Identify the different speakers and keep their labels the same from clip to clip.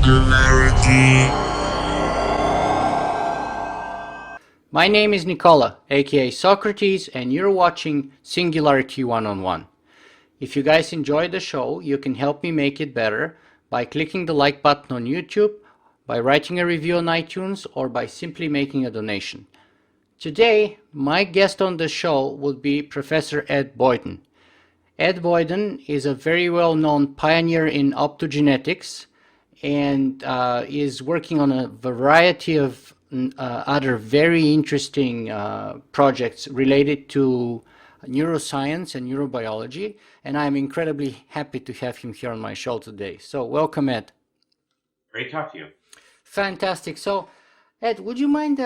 Speaker 1: Singularity.
Speaker 2: My name is Nicola, aka Socrates, and you're watching Singularity One-on-One. If you guys enjoyed the show, you can help me make it better by clicking the like button on YouTube, by writing a review on iTunes, or by simply making a donation. Today, my guest on the show will be Professor Ed Boyden. Ed Boyden is a very well-known pioneer in optogenetics and is working on a variety of other very interesting projects related to neuroscience and neurobiology, and I'm incredibly happy to have him here on my show today. So welcome, Ed.
Speaker 3: Great to talk to you.
Speaker 2: Fantastic. So, Ed, would you mind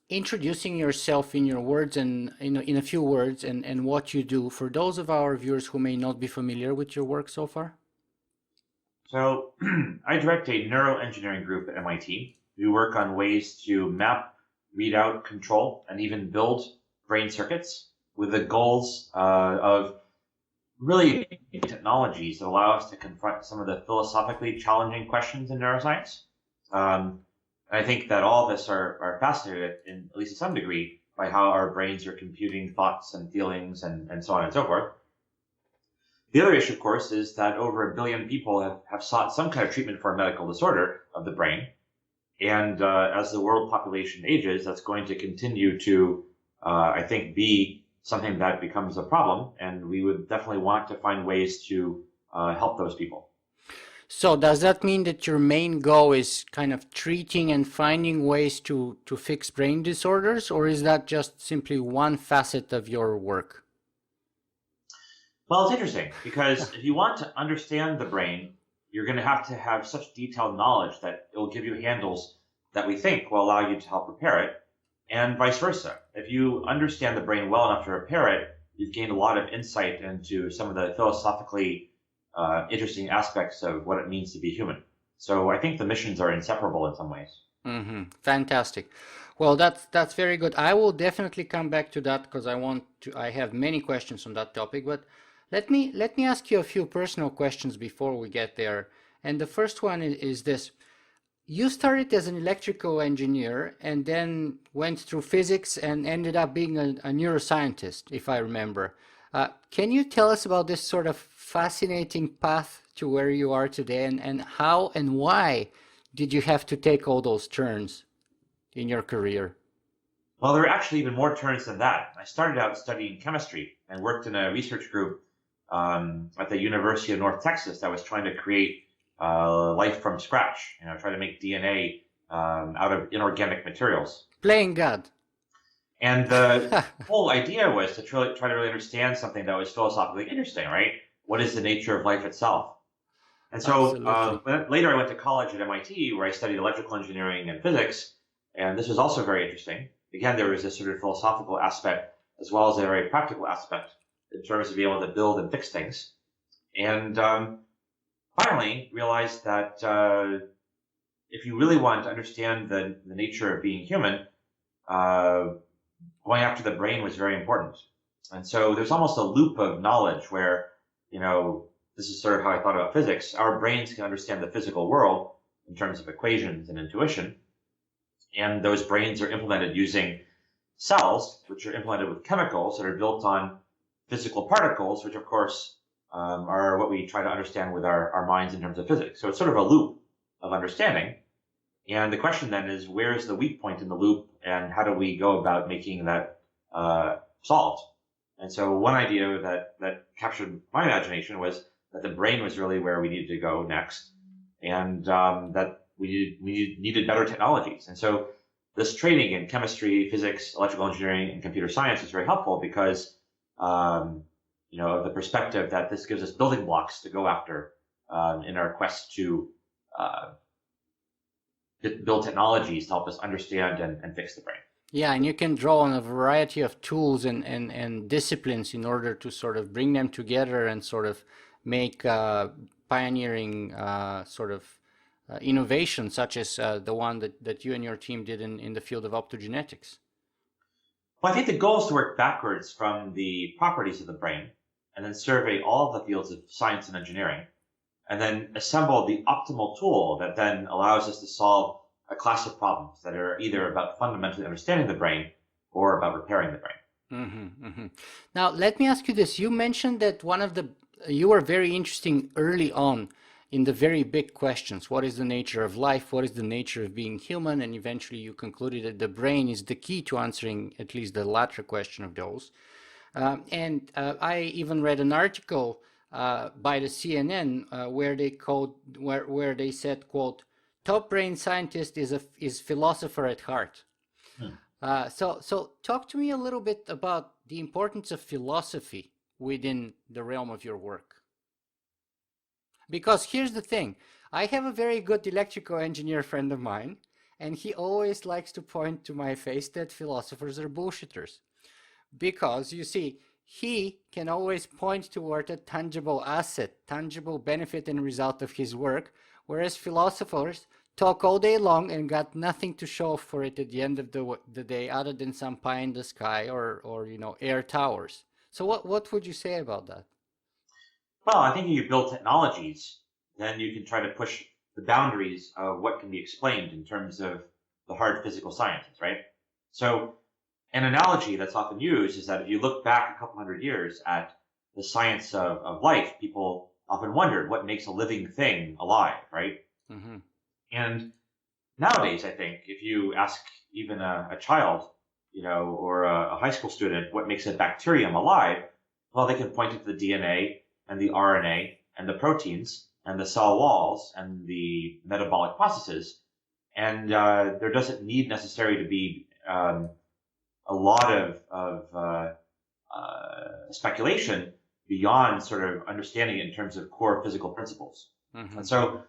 Speaker 2: introducing yourself in your words and in a few words and what you do for those of our viewers who may not be familiar with your work so far?
Speaker 3: So I direct a neuroengineering group at MIT. We work on ways to map, read out, control, and even build brain circuits with the goals of really technologies that allow us to confront some of the philosophically challenging questions in neuroscience. And I think that all of us are fascinated, in at least to some degree, by how our brains are computing thoughts and feelings and so on and so forth. The other issue, of course, is that over 1 billion people have sought some kind of treatment for a medical disorder of the brain. And as the world population ages, that's going to continue to, I think, be something that becomes a problem. And we would definitely want to find ways to help those people.
Speaker 2: So does that mean that your main goal is kind of treating and finding ways to fix brain disorders, or is that just simply one facet of your work?
Speaker 3: Well, it's interesting because if you want to understand the brain, you're going to have such detailed knowledge that it will give you handles that we think will allow you to help repair it, and vice versa. If you understand the brain well enough to repair it, you've gained a lot of insight into some of the philosophically interesting aspects of what it means to be human. So I think the missions are inseparable in some ways.
Speaker 2: Mm-hmm. Fantastic. Well, that's very good. I will definitely come back to that because I have many questions on that topic, but let me ask you a few personal questions before we get there. And the first one is this. You started as an electrical engineer and then went through physics and ended up being a neuroscientist, if I remember. Can you tell us about this sort of fascinating path to where you are today, and how and why did you have to take all those turns in your career?
Speaker 3: Well, there are actually even more turns than that. I started out studying chemistry and worked in a research group at the University of North Texas that was trying to create life from scratch, try to make DNA out of inorganic materials.
Speaker 2: Playing God.
Speaker 3: And the whole idea was to try to really understand something that was philosophically interesting, right? What is the nature of life itself? And so later I went to college at MIT where I studied electrical engineering and physics, and this was also very interesting. Again, there was this sort of philosophical aspect as well as a very practical aspect in terms of being able to build and fix things. And finally realized that if you really want to understand the nature of being human, going after the brain was very important. And so there's almost a loop of knowledge where, this is sort of how I thought about physics. Our brains can understand the physical world in terms of equations and intuition. And those brains are implemented using cells, which are implemented with chemicals that are built on physical particles, which of course are what we try to understand with our minds in terms of physics. So it's sort of a loop of understanding. And the question then is, where is the weak point in the loop, and how do we go about making that solved? And so one idea that captured my imagination was that the brain was really where we needed to go next, and that we needed better technologies. And so this training in chemistry, physics, electrical engineering, and computer science is very helpful because of the perspective that this gives us building blocks to go after in our quest to build technologies to help us understand and fix the brain.
Speaker 2: Yeah, and you can draw on a variety of tools and disciplines in order to sort of bring them together and sort of make pioneering innovation, such as the one that you and your team did in the field of optogenetics.
Speaker 3: Well, I think the goal is to work backwards from the properties of the brain and then survey all of the fields of science and engineering and then assemble the optimal tool that then allows us to solve a class of problems that are either about fundamentally understanding the brain or about repairing the brain.
Speaker 2: Now, let me ask you this. You mentioned that you were very interesting early on in the very big questions. What is the nature of life? What is the nature of being human? And eventually you concluded that the brain is the key to answering at least the latter question of those. I even read an article by the CNN where they said, quote, top brain scientist is philosopher at heart. So talk to me a little bit about the importance of philosophy within the realm of your work. Because here's the thing, I have a very good electrical engineer friend of mine, and he always likes to point to my face that philosophers are bullshitters. Because, you see, he can always point toward a tangible asset, tangible benefit and result of his work, whereas philosophers talk all day long and got nothing to show for it at the end of the day other than some pie in the sky or air towers. So what would you say about that?
Speaker 3: Well, I think if you build technologies, then you can try to push the boundaries of what can be explained in terms of the hard physical sciences, right? So an analogy that's often used is that if you look back a couple hundred years at the science of life, people often wondered what makes a living thing alive, right? Mm-hmm. And nowadays, I think if you ask even a child, or a high school student, what makes a bacterium alive, well, they can point to the DNA and the RNA and the proteins and the cell walls and the metabolic processes. And there doesn't need necessarily to be a lot of speculation beyond sort of understanding it in terms of core physical principles. Mm-hmm. And so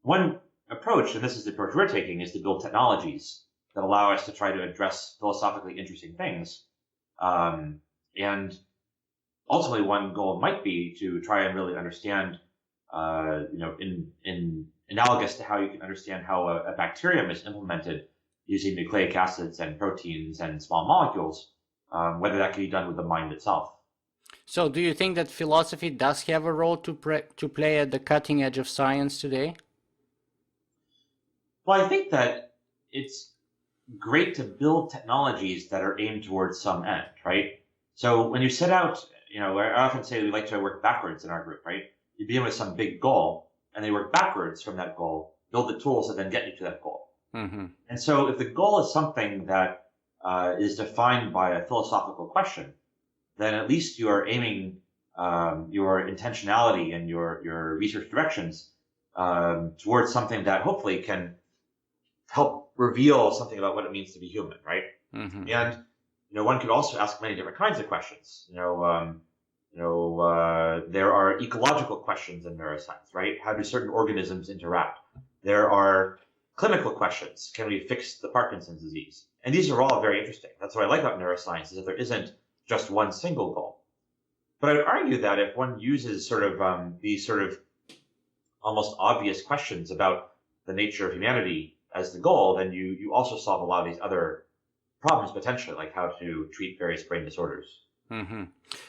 Speaker 3: one approach, and this is the approach we're taking, is to build technologies that allow us to try to address philosophically interesting things. And ultimately, one goal might be to try and really understand, in analogous to how you can understand how a bacterium is implemented using nucleic acids and proteins and small molecules, whether that can be done with the mind itself.
Speaker 2: So do you think that philosophy does have a role to play at the cutting edge of science today?
Speaker 3: Well, I think that it's great to build technologies that are aimed towards some end, right? So when you set out, I often say we like to work backwards in our group, right? You begin with some big goal, and they work backwards from that goal, build the tools that then get you to that goal. Mm-hmm. And so if the goal is something that is defined by a philosophical question, then at least you are aiming your intentionality and your research directions towards something that hopefully can help reveal something about what it means to be human, right? Mm-hmm. And one could also ask many different kinds of questions. There are ecological questions in neuroscience, right? How do certain organisms interact? There are clinical questions. Can we fix the Parkinson's disease? And these are all very interesting. That's what I like about neuroscience, is that there isn't just one single goal. But I would argue that if one uses sort of these sort of almost obvious questions about the nature of humanity as the goal, then you also solve a lot of these other problems potentially, like how to treat various brain disorders.
Speaker 2: Mm-hmm.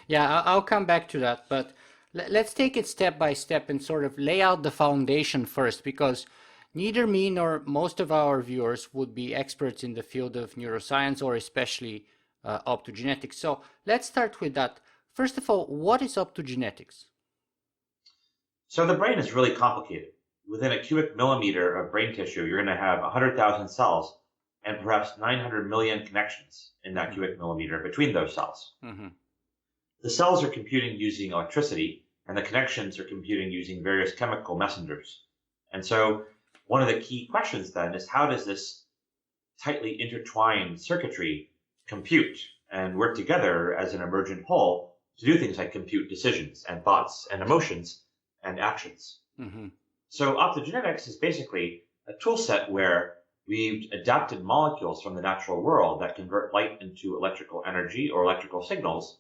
Speaker 2: Yeah, I'll come back to that, but let's take it step by step and sort of lay out the foundation first, because neither me nor most of our viewers would be experts in the field of neuroscience or especially optogenetics. So let's start with that. First of all, what is optogenetics?
Speaker 3: So the brain is really complicated. Within a cubic millimeter of brain tissue, you're going to have 100,000 cells and perhaps 900 million connections in that cubic millimeter between those cells. Mm-hmm. The cells are computing using electricity, and the connections are computing using various chemical messengers. And so one of the key questions then is, how does this tightly intertwined circuitry compute and work together as an emergent whole to do things like compute decisions and thoughts and emotions and actions? Mm-hmm. So optogenetics is basically a tool set where we've adapted molecules from the natural world that convert light into electrical energy or electrical signals,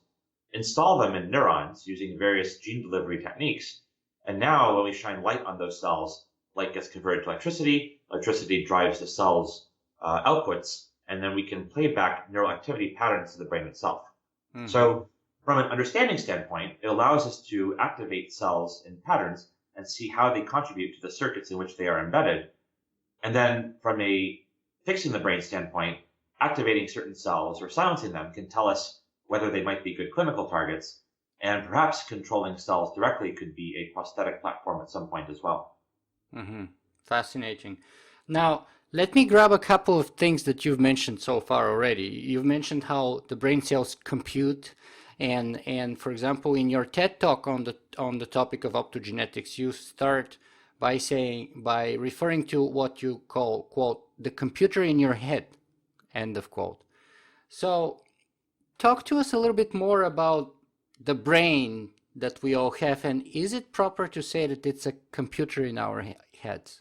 Speaker 3: install them in neurons using various gene delivery techniques, and now when we shine light on those cells, light gets converted to electricity, electricity drives the cell's outputs, and then we can play back neural activity patterns to the brain itself. Mm-hmm. So from an understanding standpoint, it allows us to activate cells in patterns and see how they contribute to the circuits in which they are embedded. And then from a fixing the brain standpoint, activating certain cells or silencing them can tell us whether they might be good clinical targets, and perhaps controlling cells directly could be a prosthetic platform at some point as well.
Speaker 2: Mm-hmm. Fascinating. Now, let me grab a couple of things that you've mentioned so far already. You've mentioned how the brain cells compute, and for example, in your TED talk on the topic of optogenetics, you start by referring to what you call, quote, the computer in your head, end of quote. So, talk to us a little bit more about the brain that we all have, and is it proper to say that it's a computer in our heads?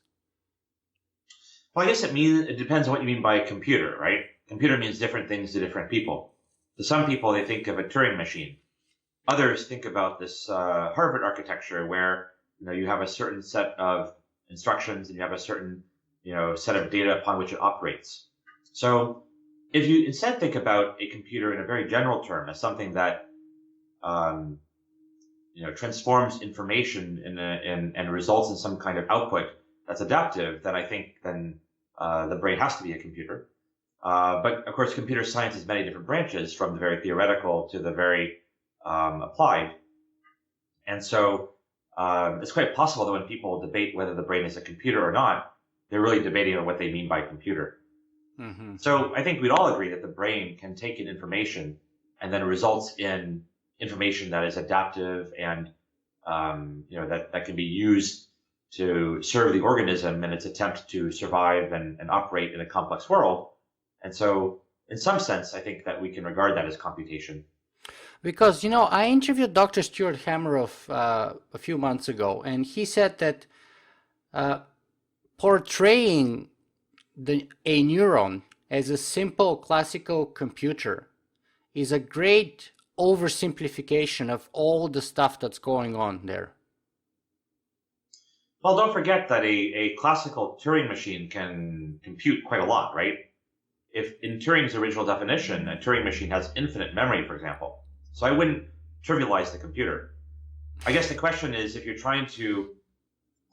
Speaker 3: Well, I guess it depends on what you mean by computer, right? Computer means different things to different people. To some people, they think of a Turing machine. Others think about this Harvard architecture where you have a certain set of instructions and you have a certain set of data upon which it operates. So if you instead think about a computer in a very general term as something that transforms information and results in some kind of output that's adaptive, then I think the brain has to be a computer. But of course, computer science has many different branches, from the very theoretical to the very applied. And so it's quite possible that when people debate whether the brain is a computer or not, they're really debating on what they mean by computer. Mm-hmm. So I think we'd all agree that the brain can take in information and then results in information that is adaptive and that can be used to serve the organism in its attempt to survive and operate in a complex world. And so in some sense, I think that we can regard that as computation.
Speaker 2: Because, I interviewed Dr. Stuart Hameroff a few months ago, and he said that portraying a neuron as a simple classical computer is a great oversimplification of all the stuff that's going on there.
Speaker 3: Well, don't forget that a classical Turing machine can compute quite a lot, right? If in Turing's original definition, a Turing machine has infinite memory, for example. So I wouldn't trivialize the computer. I guess the question is, if you're trying to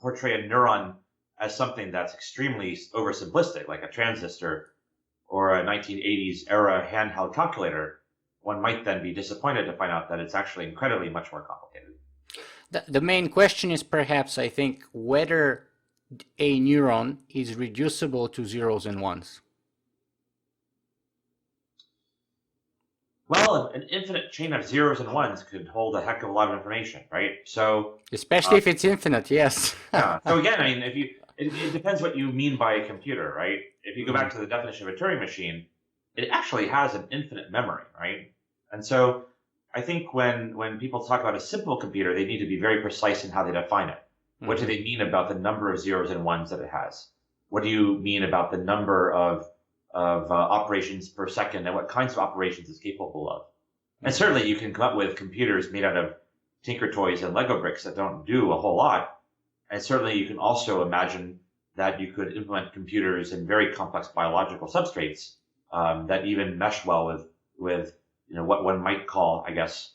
Speaker 3: portray a neuron as something that's extremely oversimplistic, like a transistor or a 1980s era handheld calculator, one might then be disappointed to find out that it's actually incredibly much more complicated.
Speaker 2: The main question is perhaps, I think, whether a neuron is reducible to zeros and ones.
Speaker 3: Well, an infinite chain of zeros and ones could hold a heck of a lot of information, right? So,
Speaker 2: especially if it's infinite, yes.
Speaker 3: Yeah. So again, I mean, it depends what you mean by a computer, right? If you go back to the definition of a Turing machine, it actually has an infinite memory, right? And so I think when people talk about a simple computer, they need to be very precise in how they define it. What do they mean about the number of zeros and ones that it has? What do you mean about the number of operations per second and what kinds of operations it's capable of? And certainly you can come up with computers made out of Tinker Toys and Lego bricks that don't do a whole lot. And certainly you can also imagine that you could implement computers in very complex biological substrates that even mesh well with what one might call, I guess,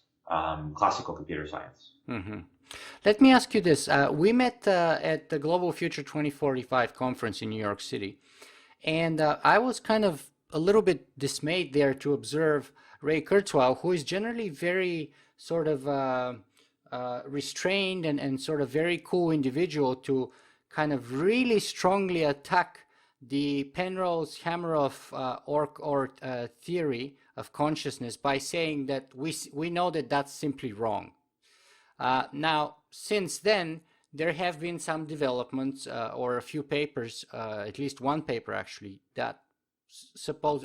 Speaker 3: classical computer science.
Speaker 2: Mm-hmm. Let me ask you this. We met at the Global Future 2045 conference in New York City. And I was kind of a little bit dismayed there to observe Ray Kurzweil, who is generally very sort of restrained and sort of very cool individual, to kind of really strongly attack the Penrose-Hameroff theory of consciousness by saying that we know that that's simply wrong. Now, since then, there have been some developments or a few papers, at least one paper actually, that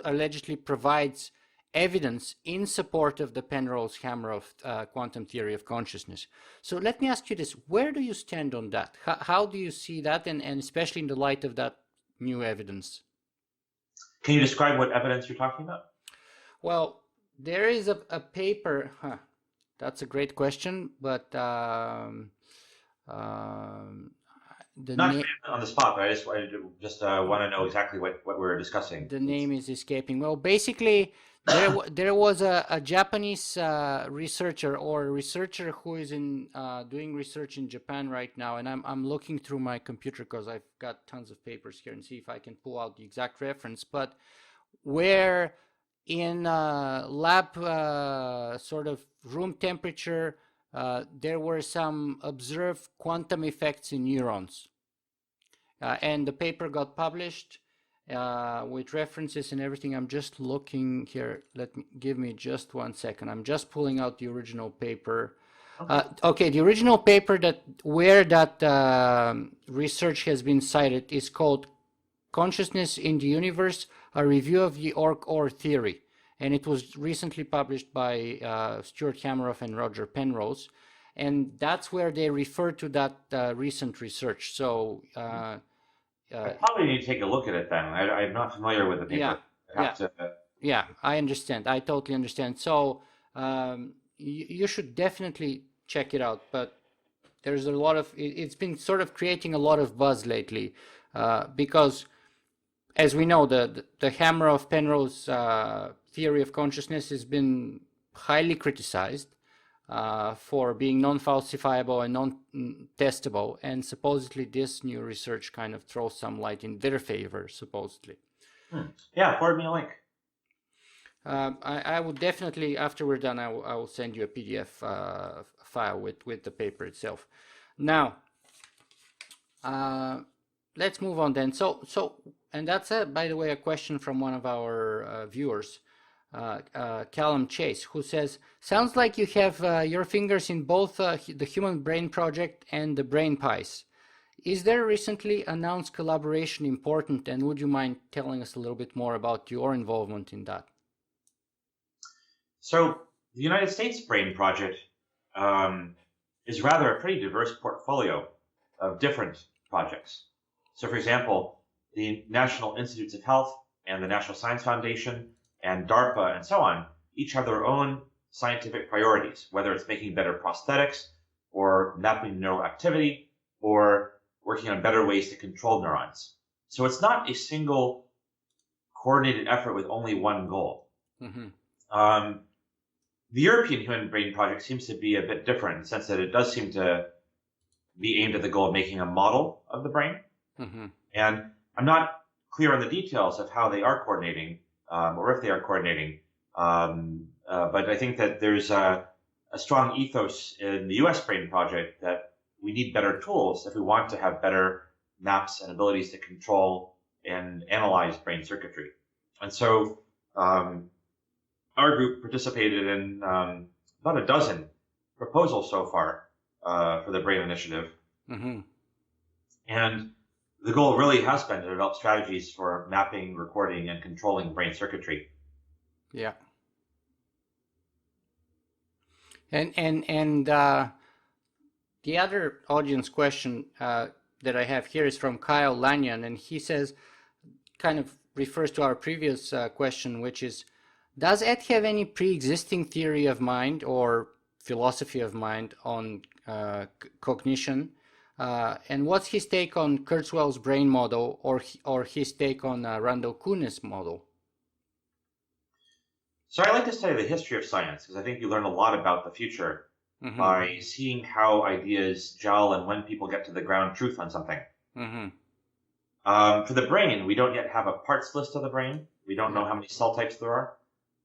Speaker 2: allegedly provides evidence in support of the Penrose-Hameroff quantum theory of consciousness. So let me ask you this: where do you stand on that? How do you see that, and especially in the light of that new evidence?
Speaker 3: Can you describe what evidence you're talking about?
Speaker 2: Well, there is a paper. That's a great question, but the
Speaker 3: Not
Speaker 2: name.
Speaker 3: on the spot, but I want to know exactly what we're discussing.
Speaker 2: The name is escaping. Well, basically, there was a Japanese researcher or a researcher who is in doing research in Japan right now, and I'm looking through my computer because I've got tons of papers here and see if I can pull out the exact reference. But where in lab sort of room temperature, there were some observed quantum effects in neurons. And the paper got published with references and everything. I'm just looking here. Give me just 1 second. I'm just pulling out the original paper. Okay, the original paper where that research has been cited is called "Consciousness in the Universe: A Review of the Or Theory," and it was recently published by Stuart Hameroff and Roger Penrose. And that's where they refer to that recent research. So
Speaker 3: I probably need to take a look at it then. I'm not familiar with the paper.
Speaker 2: Yeah, I understand. I totally understand. So you should definitely check it out. But there's a lot of, it's been sort of creating a lot of buzz lately because, as we know, the Hameroff Penrose theory of consciousness has been highly criticized for being non-falsifiable and non-testable, and supposedly this new research kind of throws some light in their favor, supposedly.
Speaker 3: Yeah, forward me a link.
Speaker 2: I will definitely, after we're done, I will send you a PDF file with the paper itself. Now, let's move on then. So, and that's by the way, a question from one of our viewers. Callum Chase, who says, sounds like you have your fingers in both the Human Brain Project and the Brain Pies. Is their recently announced collaboration important, and would you mind telling us a little bit more about your involvement in that?
Speaker 3: So the United States Brain Project is rather a pretty diverse portfolio of different projects. So for example, the National Institutes of Health and the National Science Foundation and DARPA and so on, each have their own scientific priorities, whether it's making better prosthetics or mapping neural activity or working on better ways to control neurons. So it's not a single coordinated effort with only one goal. Mm-hmm. The European Human Brain Project seems to be a bit different in the sense that it does seem to be aimed at the goal of making a model of the brain. Mm-hmm. And I'm not clear on the details of how they are coordinating or if they are coordinating. But I think that there's a strong ethos in the US Brain Project that we need better tools if we want to have better maps and abilities to control and analyze brain circuitry. And so our group participated in about a dozen proposals so far for the Brain Initiative. Mm-hmm. And the goal really has been to develop strategies for mapping, recording, and controlling brain circuitry.
Speaker 2: Yeah. And the other audience question that I have here is from Kyle Lanyon, and he says, kind of refers to our previous question, which is, does Ed have any pre-existing theory of mind or philosophy of mind on cognition? And what's his take on Kurzweil's brain model or his take on Randall Kuhn's model?
Speaker 3: So I like to study the history of science because I think you learn a lot about the future mm-hmm. by seeing how ideas gel and when people get to the ground truth on something. Mm-hmm. For the brain, we don't yet have a parts list of the brain. We don't know how many cell types there are.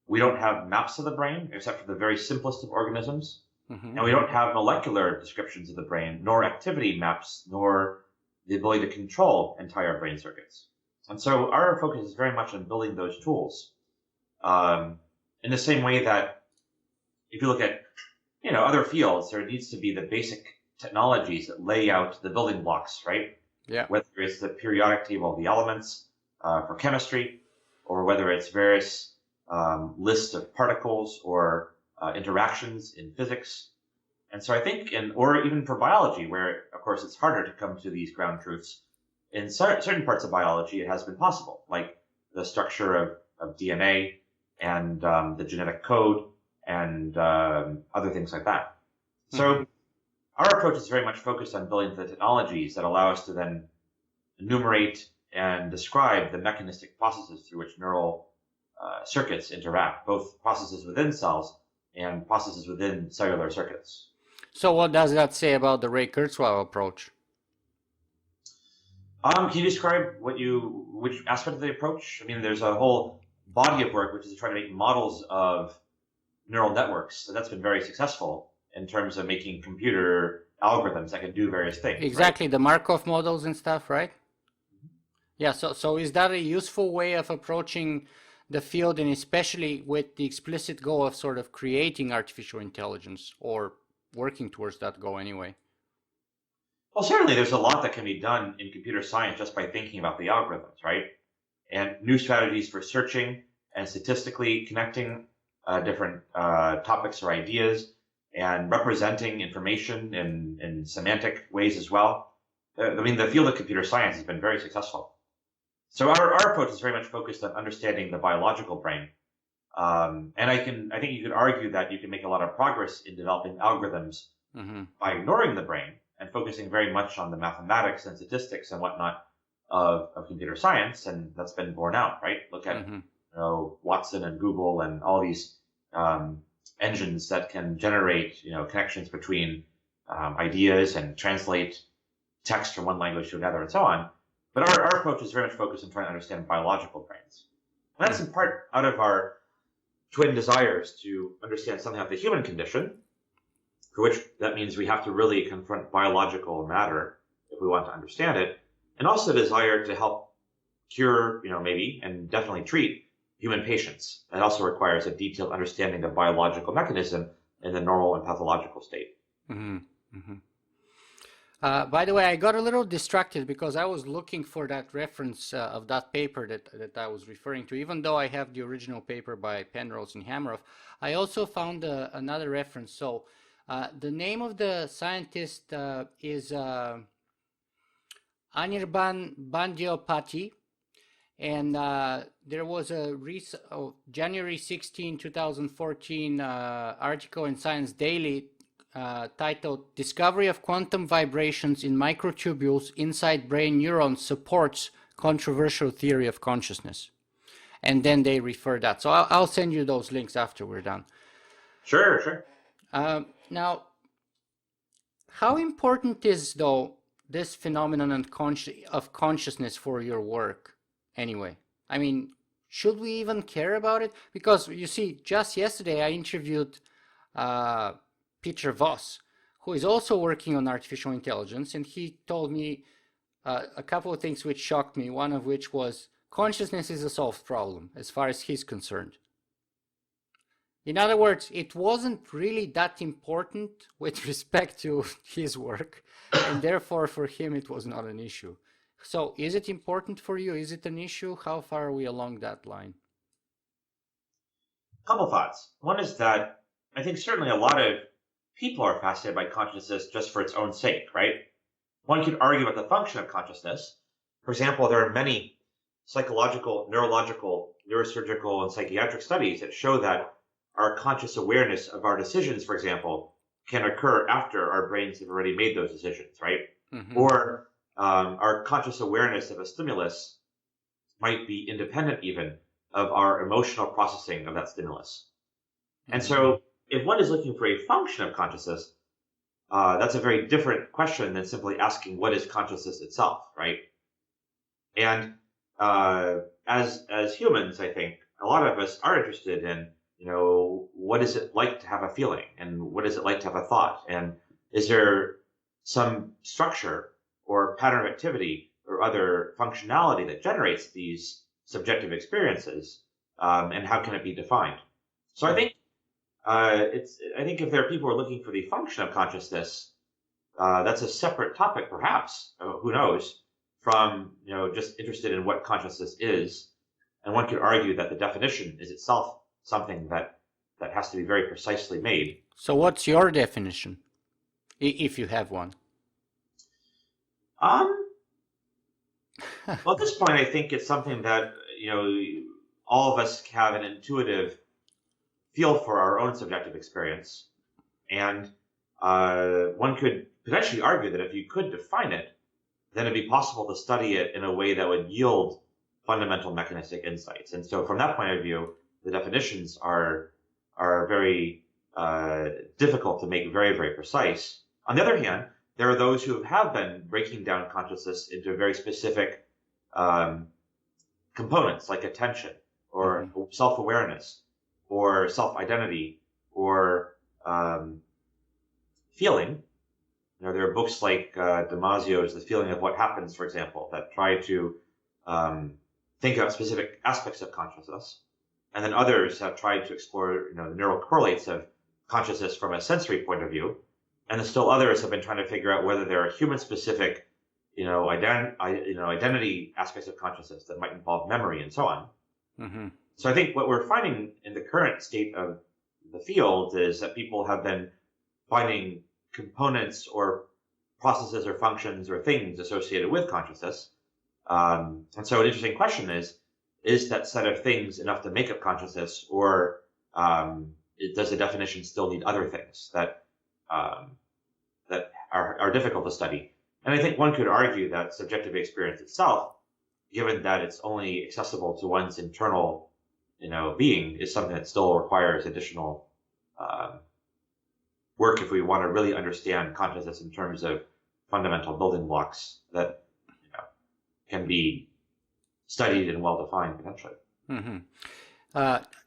Speaker 3: We don't have maps of the brain, except for the very simplest of organisms. Mm-hmm. And we don't have molecular descriptions of the brain, nor activity maps, nor the ability to control entire brain circuits. And so our focus is very much on building those tools. In the same way that if you look at, other fields, there needs to be the basic technologies that lay out the building blocks, right? Yeah. Whether it's the periodic table of the elements for chemistry, or whether it's various lists of particles or interactions in physics. And so I think, or even for biology, where, of course, it's harder to come to these ground truths, in certain parts of biology, it has been possible, like the structure of DNA and the genetic code and other things like that. So our approach is very much focused on building the technologies that allow us to then enumerate and describe the mechanistic processes through which neural circuits interact, both processes within cells and processes within cellular circuits.
Speaker 2: So what does that say about the Ray Kurzweil approach?
Speaker 3: Can you describe which aspect of the approach? I mean, there's a whole body of work which is trying to make models of neural networks. So that's been very successful in terms of making computer algorithms that can do various things.
Speaker 2: Exactly,
Speaker 3: right?
Speaker 2: the Markov models and stuff, right? Yeah, so is that a useful way of approaching the field, and especially with the explicit goal of sort of creating artificial intelligence or working towards that goal anyway?
Speaker 3: Well, certainly there's a lot that can be done in computer science just by thinking about the algorithms, right? And new strategies for searching and statistically connecting different topics or ideas and representing information in semantic ways as well. I mean, the field of computer science has been very successful. So our approach is very much focused on understanding the biological brain. And I think you could argue that you can make a lot of progress in developing algorithms by ignoring the brain and focusing very much on the mathematics and statistics and whatnot of computer science, and that's been borne out, right? Look at Watson and Google and all these engines that can generate connections between ideas and translate text from one language to another and so on. But our approach is very much focused on trying to understand biological brains. And that's in part out of our twin desires to understand something of the human condition, for which that means we have to really confront biological matter if we want to understand it, and also the desire to help cure, maybe, and definitely treat human patients. That also requires a detailed understanding of biological mechanism in the normal and pathological state.
Speaker 2: By the way, I got a little distracted because I was looking for that reference of that paper that I was referring to. Even though I have the original paper by Penrose and Hameroff, I also found another reference. So the name of the scientist is Anirban Bandyopati, and there was a January 16, 2014 article in Science Daily titled "Discovery of Quantum Vibrations in Microtubules Inside Brain Neurons Supports Controversial Theory of Consciousness." And then they refer that. So I'll send you those links after we're done.
Speaker 3: Sure.
Speaker 2: Now, how important is, though, this phenomenon of consciousness for your work anyway? I mean, should we even care about it? Because, you see, just yesterday I interviewed Peter Voss, who is also working on artificial intelligence, and he told me a couple of things which shocked me, one of which was consciousness is a solved problem as far as he's concerned. In other words, it wasn't really that important with respect to his work, and therefore for him it was not an issue. So is it important for you? Is it an issue? How far are we along that line?
Speaker 3: Couple thoughts. One is that I think certainly a lot of people are fascinated by consciousness just for its own sake, right? One could argue about the function of consciousness. For example, there are many psychological, neurological, neurosurgical, and psychiatric studies that show that our conscious awareness of our decisions, for example, can occur after our brains have already made those decisions, right? Or our conscious awareness of a stimulus might be independent even of our emotional processing of that stimulus. And so if one is looking for a function of consciousness, that's a very different question than simply asking what is consciousness itself, right? And as humans, I think a lot of us are interested in, what is it like to have a feeling, and what is it like to have a thought, and is there some structure or pattern of activity or other functionality that generates these subjective experiences, and how can it be defined? So I think if there are people who are looking for the function of consciousness, that's a separate topic, perhaps. Who knows? From just interested in what consciousness is, and one could argue that the definition is itself something that has to be very precisely made.
Speaker 2: So, what's your definition, if you have one?
Speaker 3: Well, at this point, I think it's something that all of us have an intuitive feel for our own subjective experience, and one could potentially argue that if you could define it, then it'd be possible to study it in a way that would yield fundamental mechanistic insights. And so from that point of view, the definitions are very difficult to make very, very precise. On the other hand, there are those who have been breaking down consciousness into very specific components like attention or self-awareness or self-identity or feeling. You know, there are books like Damasio's The Feeling of What Happens, for example, that try to think about specific aspects of consciousness. And then others have tried to explore, you know, the neural correlates of consciousness from a sensory point of view. And then still others have been trying to figure out whether there are human-specific, identity aspects of consciousness that might involve memory and so on. Mm-hmm. So I think what we're finding in the current state of the field is that people have been finding components or processes or functions or things associated with consciousness. And so an interesting question is that set of things enough to make up consciousness, or does the definition still need other things that are difficult to study? And I think one could argue that subjective experience itself, given that it's only accessible to one's internal, being, is something that still requires additional work if we want to really understand consciousness in terms of fundamental building blocks that can be studied and well defined potentially.
Speaker 2: Mm-hmm.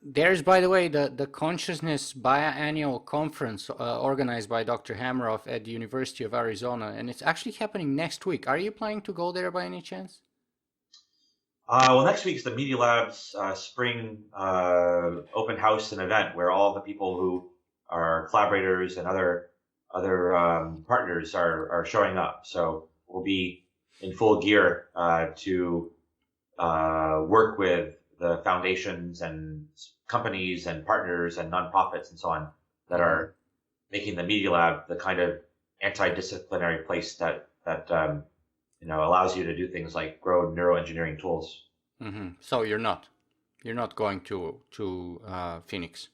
Speaker 2: There's, by the way, the Consciousness Biannual Conference organized by Dr. Hammeroff at the University of Arizona, and it's actually happening next week. Are you planning to go there by any chance?
Speaker 3: Well, next week is the Media Labs spring open house and event where all the people who are collaborators and other partners are showing up. So we'll be in full gear to work with the foundations and companies and partners and nonprofits and so on that are making the Media Lab the kind of anti-disciplinary place that allows you to do things like grow neuroengineering tools.
Speaker 2: Mm-hmm. So you're not going to Phoenix.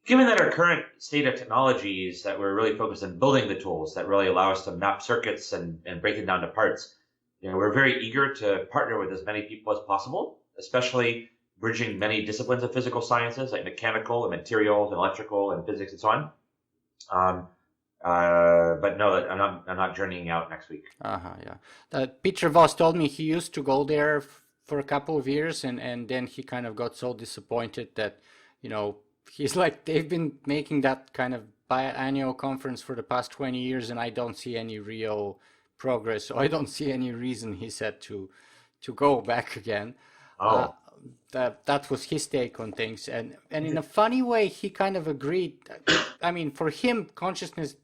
Speaker 3: Given that our current state of technology is that we're really focused on building the tools that really allow us to map circuits and break them down to parts, we're very eager to partner with as many people as possible, especially bridging many disciplines of physical sciences like mechanical and materials and electrical and physics and so on. But no, I'm not journeying out next week.
Speaker 2: Yeah. Peter Voss told me he used to go there for a couple of years, and then he kind of got so disappointed that, he's like, they've been making that kind of biannual conference for the past 20 years, and I don't see any real progress. So I don't see any reason, he said, to go back again.
Speaker 3: Oh.
Speaker 2: That was his take on things, and in a funny way, he kind of agreed. I mean, for him, consciousness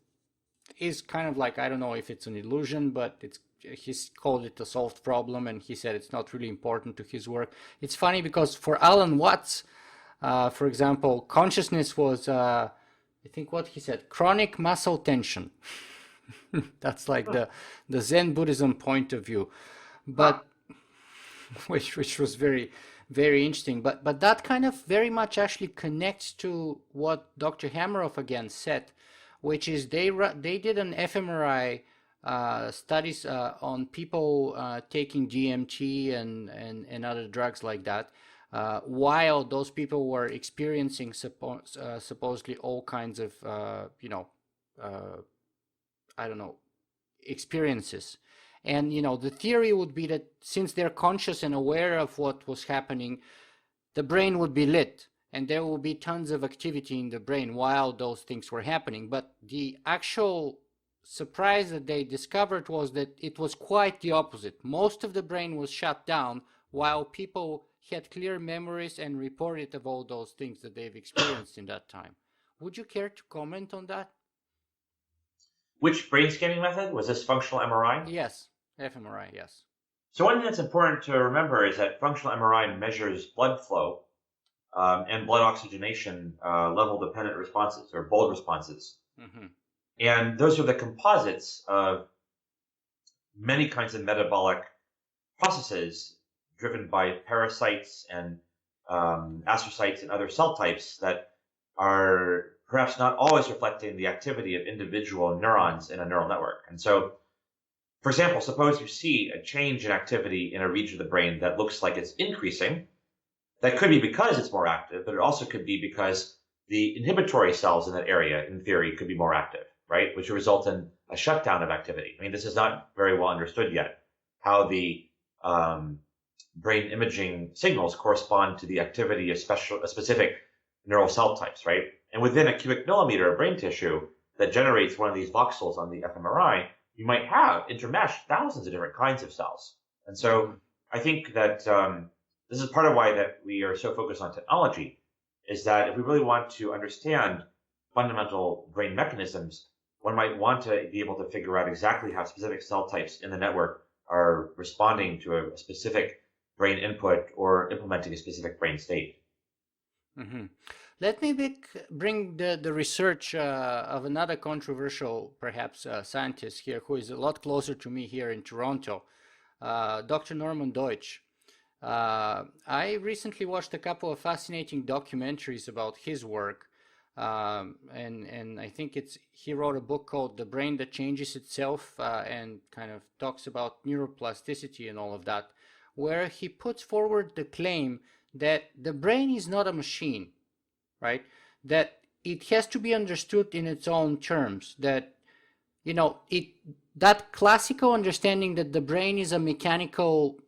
Speaker 2: is kind of like, I don't know if it's an illusion, but he's called it a solved problem, and he said it's not really important to his work. It's funny because for Alan Watts, for example, consciousness was, I think what he said, chronic muscle tension. That's like the Zen Buddhism point of view, but which was very, very interesting. But that kind of very much actually connects to what Dr. Hammeroff again said, which is they did an fMRI studies on people taking DMT and other drugs like that, while those people were experiencing supposedly all kinds of experiences. And the theory would be that since they're conscious and aware of what was happening, the brain would be lit and there will be tons of activity in the brain while those things were happening. But the actual surprise that they discovered was that it was quite the opposite. Most of the brain was shut down while people had clear memories and reported of all those things that they've experienced in that time. Would you care to comment on that?
Speaker 3: Which brain scanning method? Was this functional MRI?
Speaker 2: Yes, fMRI, yes.
Speaker 3: So one thing that's important to remember is that functional MRI measures blood flow and blood oxygenation level-dependent responses, or BOLD responses. Mm-hmm. And those are the composites of many kinds of metabolic processes driven by parasites and astrocytes and other cell types that are perhaps not always reflecting the activity of individual neurons in a neural network. And so, for example, suppose you see a change in activity in a region of the brain that looks like it's increasing. That could be because it's more active, but it also could be because the inhibitory cells in that area, in theory, could be more active, right? Which would result in a shutdown of activity. I mean, this is not very well understood yet, how the brain imaging signals correspond to the activity of specific neural cell types, right? And within a cubic millimeter of brain tissue that generates one of these voxels on the fMRI, you might have intermeshed thousands of different kinds of cells. And so I think that this is part of why that we are so focused on technology, is that if we really want to understand fundamental brain mechanisms, one might want to be able to figure out exactly how specific cell types in the network are responding to a specific brain input or implementing a specific brain state.
Speaker 2: Mm-hmm. Let me bring the research of another controversial, perhaps, scientist here who is a lot closer to me here in Toronto, Dr. Norman Deutsch. I recently watched a couple of fascinating documentaries about his work, and I think he wrote a book called The Brain That Changes Itself, and kind of talks about neuroplasticity and all of that, where he puts forward the claim that the brain is not a machine, right? That it has to be understood in its own terms, that, that classical understanding that the brain is a mechanical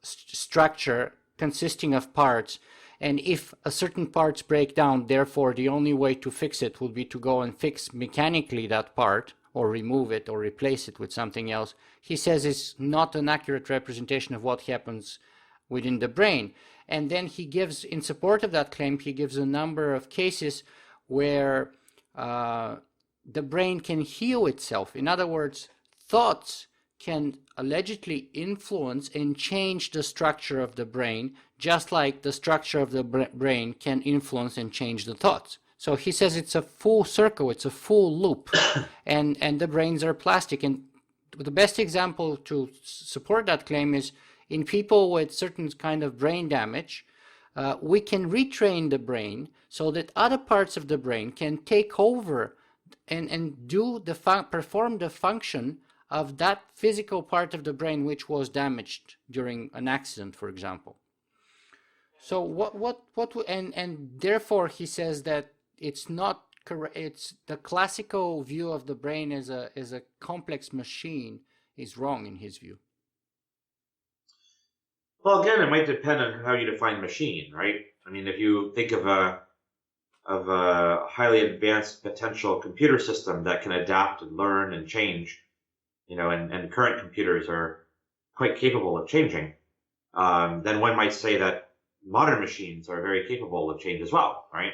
Speaker 2: structure consisting of parts, and if a certain parts break down, therefore the only way to fix it would be to go and fix mechanically that part, or remove it, or replace it with something else. He says is not an accurate representation of what happens within the brain. And then he gives, in support of that claim, he gives a number of cases where the brain can heal itself. In other words, thoughts can allegedly influence and change the structure of the brain, just like the structure of the brain can influence and change the thoughts. So he says it's a full circle, it's a full loop, and the brains are plastic. And the best example to support that claim is in people with certain kind of brain damage, we can retrain the brain so that other parts of the brain can take over and do perform the function of that physical part of the brain which was damaged during an accident, for example. So and therefore he says that it's not correct. It's the classical view of the brain as a complex machine is wrong in his view.
Speaker 3: Well, again, it might depend on how you define machine, right? I mean, if you think of a highly advanced potential computer system that can adapt and learn and change, and current computers are quite capable of changing, then one might say that modern machines are very capable of change as well, right?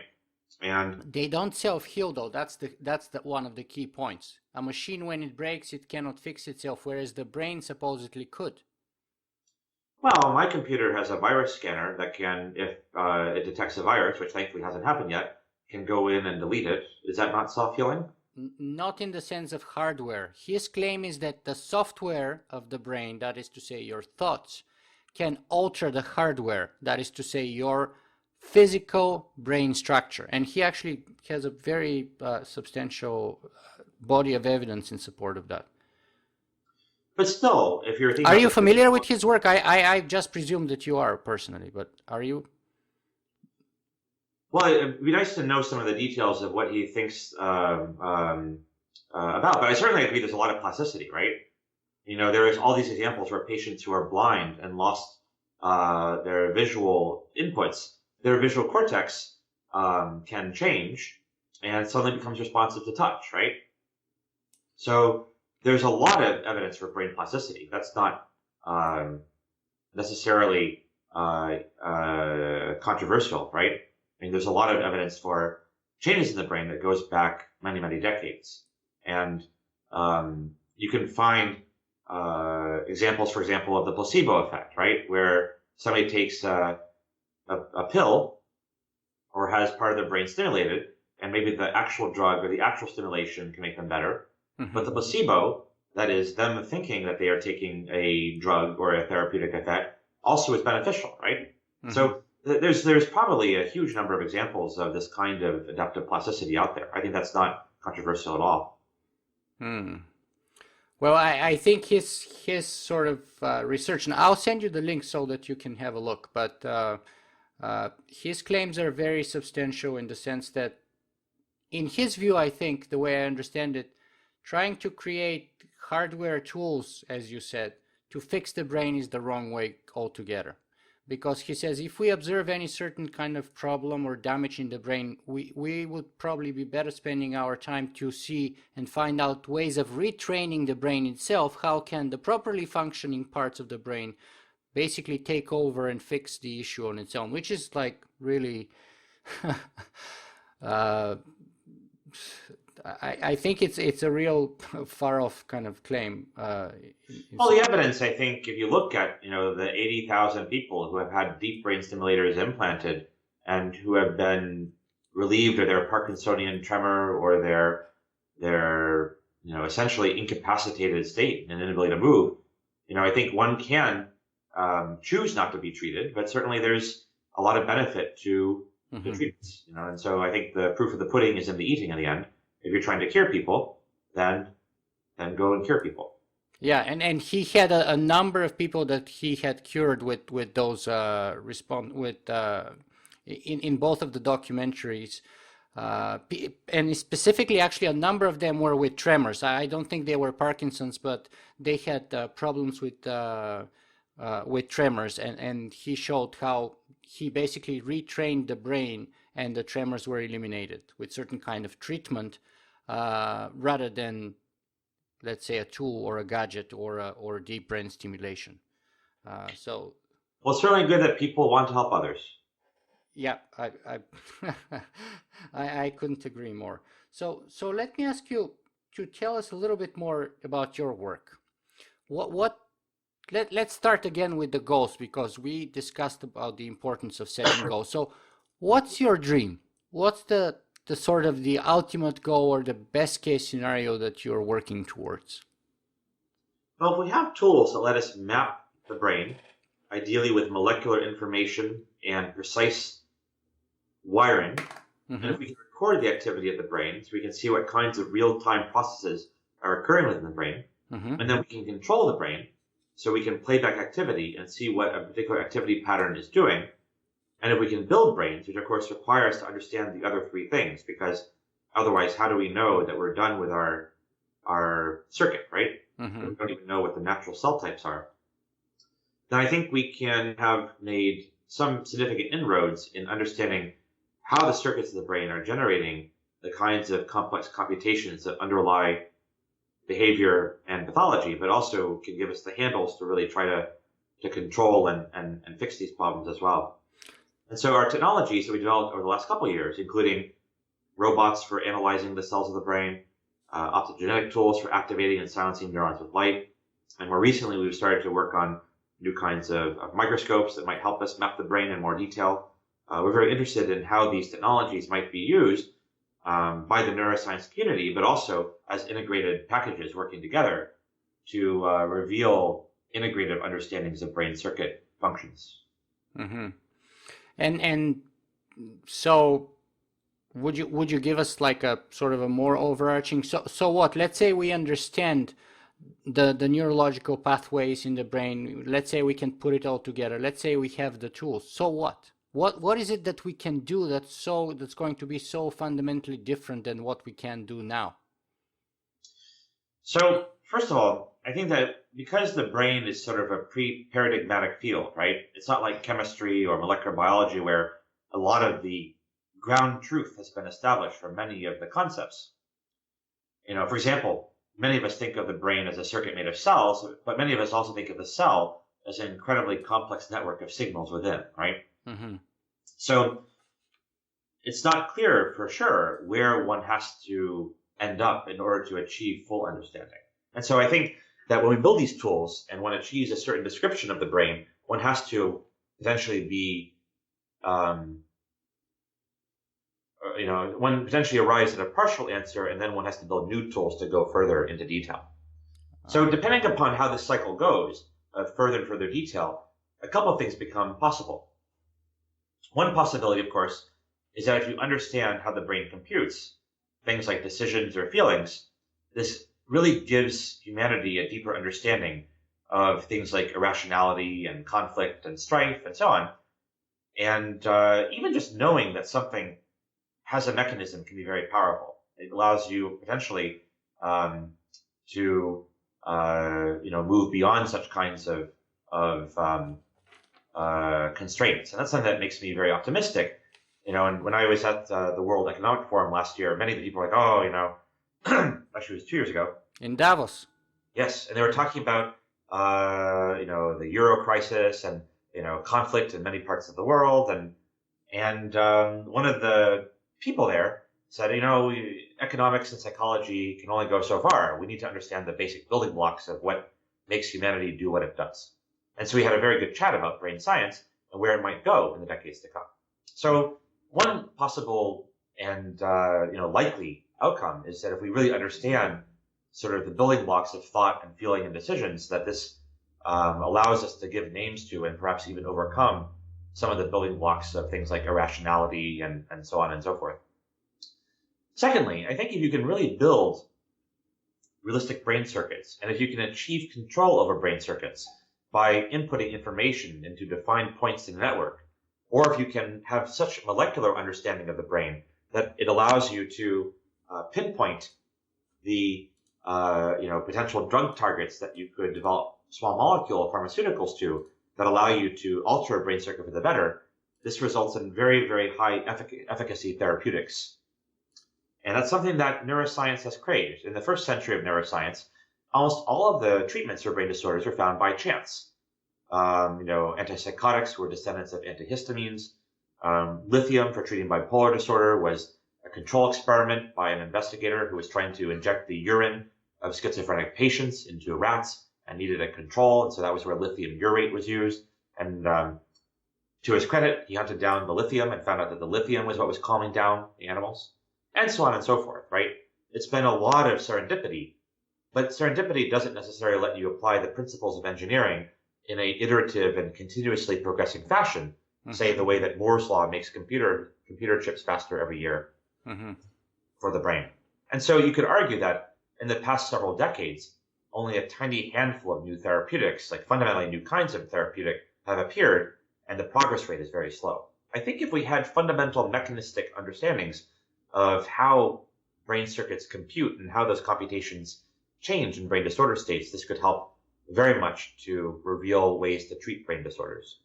Speaker 3: And
Speaker 2: they don't self-heal, though. That's the one of the key points. A machine, when it breaks, it cannot fix itself, whereas the brain supposedly could.
Speaker 3: Well, my computer has a virus scanner that can, if it detects a virus, which thankfully hasn't happened yet, can go in and delete it. Is that not self-healing?
Speaker 2: Not in the sense of hardware. His claim is that the software of the brain, that is to say your thoughts, can alter the hardware, that is to say your physical brain structure. And he actually has a very substantial body of evidence in support of that.
Speaker 3: But still, if you're thinking...
Speaker 2: Are you familiar with his work? I just presume that you are personally, but are you?
Speaker 3: Well, it'd be nice to know some of the details of what he thinks about, but I certainly agree there's a lot of plasticity, right? There is all these examples where patients who are blind and lost their visual inputs, their visual cortex can change and suddenly becomes responsive to touch, right? So there's a lot of evidence for brain plasticity. That's not necessarily controversial, right? I mean, there's a lot of evidence for changes in the brain that goes back many, many decades. And you can find examples, for example, of the placebo effect, right? Where somebody takes a pill or has part of their brain stimulated, and maybe the actual drug or the actual stimulation can make them better. Mm-hmm. But the placebo, that is them thinking that they are taking a drug or a therapeutic effect, also is beneficial, right? Mm-hmm. So there's probably a huge number of examples of this kind of adaptive plasticity out there. I think that's not controversial at all.
Speaker 2: Hmm. Well, I think his sort of research, and I'll send you the link so that you can have a look. But his claims are very substantial in the sense that, in his view, I think the way I understand it, trying to create hardware tools, as you said, to fix the brain is the wrong way altogether. Because he says if we observe any certain kind of problem or damage in the brain, we would probably be better spending our time to see and find out ways of retraining the brain itself. How can the properly functioning parts of the brain basically take over and fix the issue on its own, which is like really uh, I think it's a real far off kind of claim.
Speaker 3: Well, the evidence, I think, if you look at, the 80,000 people who have had deep brain stimulators implanted and who have been relieved of their Parkinsonian tremor or their essentially incapacitated state and inability to move, I think one can choose not to be treated, but certainly there's a lot of benefit to the treatments, and so I think the proof of the pudding is in the eating in the end. If you're trying to cure people, then go and cure people.
Speaker 2: Yeah, and he had a number of people that he had cured with those in both of the documentaries, and specifically, actually, a number of them were with tremors. I don't think they were Parkinson's, but they had problems with tremors, and he showed how he basically retrained the brain, and the tremors were eliminated with certain kind of treatment, rather than, let's say, a tool or a gadget or deep brain stimulation. Well,
Speaker 3: it's certainly good that people want to help others.
Speaker 2: Yeah, I couldn't agree more. So let me ask you to tell us a little bit more about your work. Let's start again with the goals, because we discussed about the importance of setting goals. So what's your dream? What's the sort of the ultimate goal or the best case scenario that you're working towards?
Speaker 3: Well, if we have tools that let us map the brain, ideally with molecular information and precise wiring, and if we can record the activity of the brain so we can see what kinds of real-time processes are occurring within the brain, and then we can control the brain so we can play back activity and see what a particular activity pattern is doing. And if we can build brains, which of course requires to understand the other three things, because otherwise how do we know that we're done with our circuit, right? We don't even know what the natural cell types are. Then I think we can have made some significant inroads in understanding how the circuits of the brain are generating the kinds of complex computations that underlie behavior and pathology, but also can give us the handles to really try to control and fix these problems as well. And so our technologies that we developed over the last couple of years, including robots for analyzing the cells of the brain, optogenetic tools for activating and silencing neurons with light, and more recently we've started to work on new kinds of microscopes that might help us map the brain in more detail. We're very interested in how these technologies might be used by the neuroscience community, but also as integrated packages working together to reveal integrative understandings of brain circuit functions.
Speaker 2: And so would you give us like a sort of a more overarching, so what? Let's say we understand the neurological pathways in the brain. Let's say we can put it all together. Let's say we have the tools. So what? What is it that we can do that's going to be so fundamentally different than what we can do now?
Speaker 3: So first of all, I think that because the brain is sort of a pre-paradigmatic field, right? It's not like chemistry or molecular biology where a lot of the ground truth has been established for many of the concepts. For example, many of us think of the brain as a circuit made of cells, but many of us also think of the cell as an incredibly complex network of signals within, right? So it's not clear for sure where one has to end up in order to achieve full understanding. And so I think that when we build these tools and one achieves a certain description of the brain, one has to potentially be, one potentially arrives at a partial answer, and then one has to build new tools to go further into detail. So depending upon how this cycle goes, further and further detail, a couple of things become possible. One possibility, of course, is that if you understand how the brain computes things like decisions or feelings, this really gives humanity a deeper understanding of things like irrationality and conflict and strife and so on. And even just knowing that something has a mechanism can be very powerful. It allows you potentially to move beyond such kinds of constraints, and that's something that makes me very optimistic. And when I was at the World Economic Forum last year, many of the people were like, oh, actually it was 2 years ago.
Speaker 2: In Davos.
Speaker 3: Yes, and they were talking about the euro crisis and conflict in many parts of the world, and one of the people there said, economics and psychology can only go so far. We need to understand the basic building blocks of what makes humanity do what it does. And so we had a very good chat about brain science and where it might go in the decades to come. So one possible and likely outcome is that if we really understand sort of the building blocks of thought and feeling and decisions, that this allows us to give names to and perhaps even overcome some of the building blocks of things like irrationality and so on and so forth. Secondly, I think if you can really build realistic brain circuits, and if you can achieve control over brain circuits by inputting information into defined points in the network, or if you can have such molecular understanding of the brain that it allows you to pinpoint the potential drug targets that you could develop small molecule pharmaceuticals to that allow you to alter a brain circuit for the better, this results in very, very high efficacy therapeutics. And that's something that neuroscience has craved. In the first century of neuroscience, almost all of the treatments for brain disorders were found by chance. Antipsychotics were descendants of antihistamines. Lithium for treating bipolar disorder was a control experiment by an investigator who was trying to inject the urine of schizophrenic patients into rats and needed a control. And so that was where lithium urate was used. And to his credit, he hunted down the lithium and found out that the lithium was what was calming down the animals, and so on and so forth, right? It's been a lot of serendipity, but serendipity doesn't necessarily let you apply the principles of engineering in a iterative and continuously progressing fashion, say the way that Moore's law makes computer chips faster every year for the brain. And so you could argue that in the past several decades, only a tiny handful of new therapeutics, like fundamentally new kinds of therapeutic, have appeared, and the progress rate is very slow. I think if we had fundamental mechanistic understandings of how brain circuits compute and how those computations change in brain disorder states, this could help very much to reveal ways to treat brain disorders.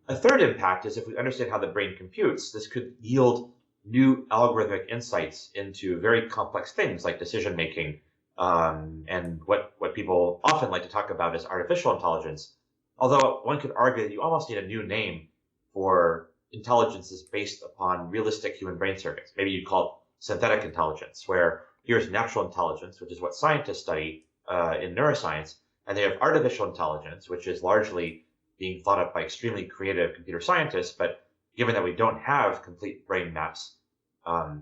Speaker 3: A third impact is if we understand how the brain computes, this could yield new algorithmic insights into very complex things like decision making, and what people often like to talk about is artificial intelligence. Although one could argue that you almost need a new name for intelligences based upon realistic human brain circuits. Maybe you call it synthetic intelligence, where here's natural intelligence, which is what scientists study in neuroscience, and they have artificial intelligence, which is largely being thought up by extremely creative computer scientists. But given that we don't have complete brain maps,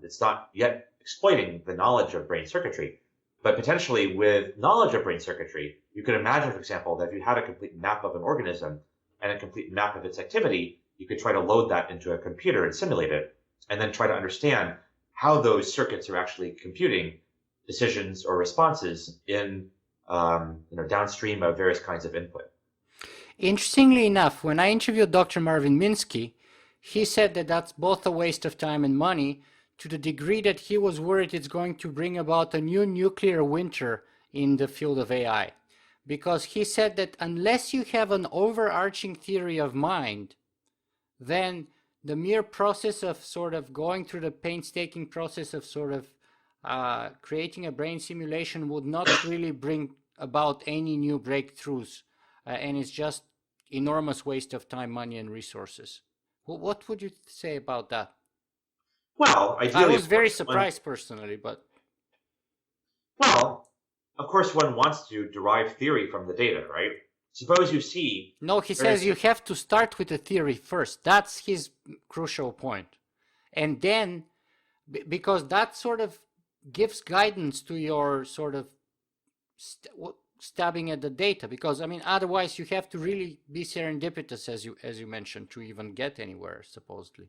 Speaker 3: it's not yet exploiting the knowledge of brain circuitry. But potentially with knowledge of brain circuitry, you could imagine, for example, that if you had a complete map of an organism and a complete map of its activity, you could try to load that into a computer and simulate it, and then try to understand how those circuits are actually computing decisions or responses in downstream of various kinds of input.
Speaker 2: Interestingly enough, when I interviewed Dr. Marvin Minsky, he said that that's both a waste of time and money, to the degree that he was worried it's going to bring about a new nuclear winter in the field of AI. Because he said that unless you have an overarching theory of mind, then the mere process of sort of going through the painstaking process of sort of creating a brain simulation would not really bring about any new breakthroughs. And it's just enormous waste of time, money, and resources. What would you say about that?
Speaker 3: Well, ideally,
Speaker 2: I was very surprised personally, but...
Speaker 3: Well, of course one wants to derive theory from the data, right? Suppose you see...
Speaker 2: No, he says you have to start with the theory first. That's his crucial point. And then, because that sort of gives guidance to your sort of... stabbing at the data? Because I mean, otherwise you have to really be serendipitous, as you mentioned, to even get anywhere, supposedly.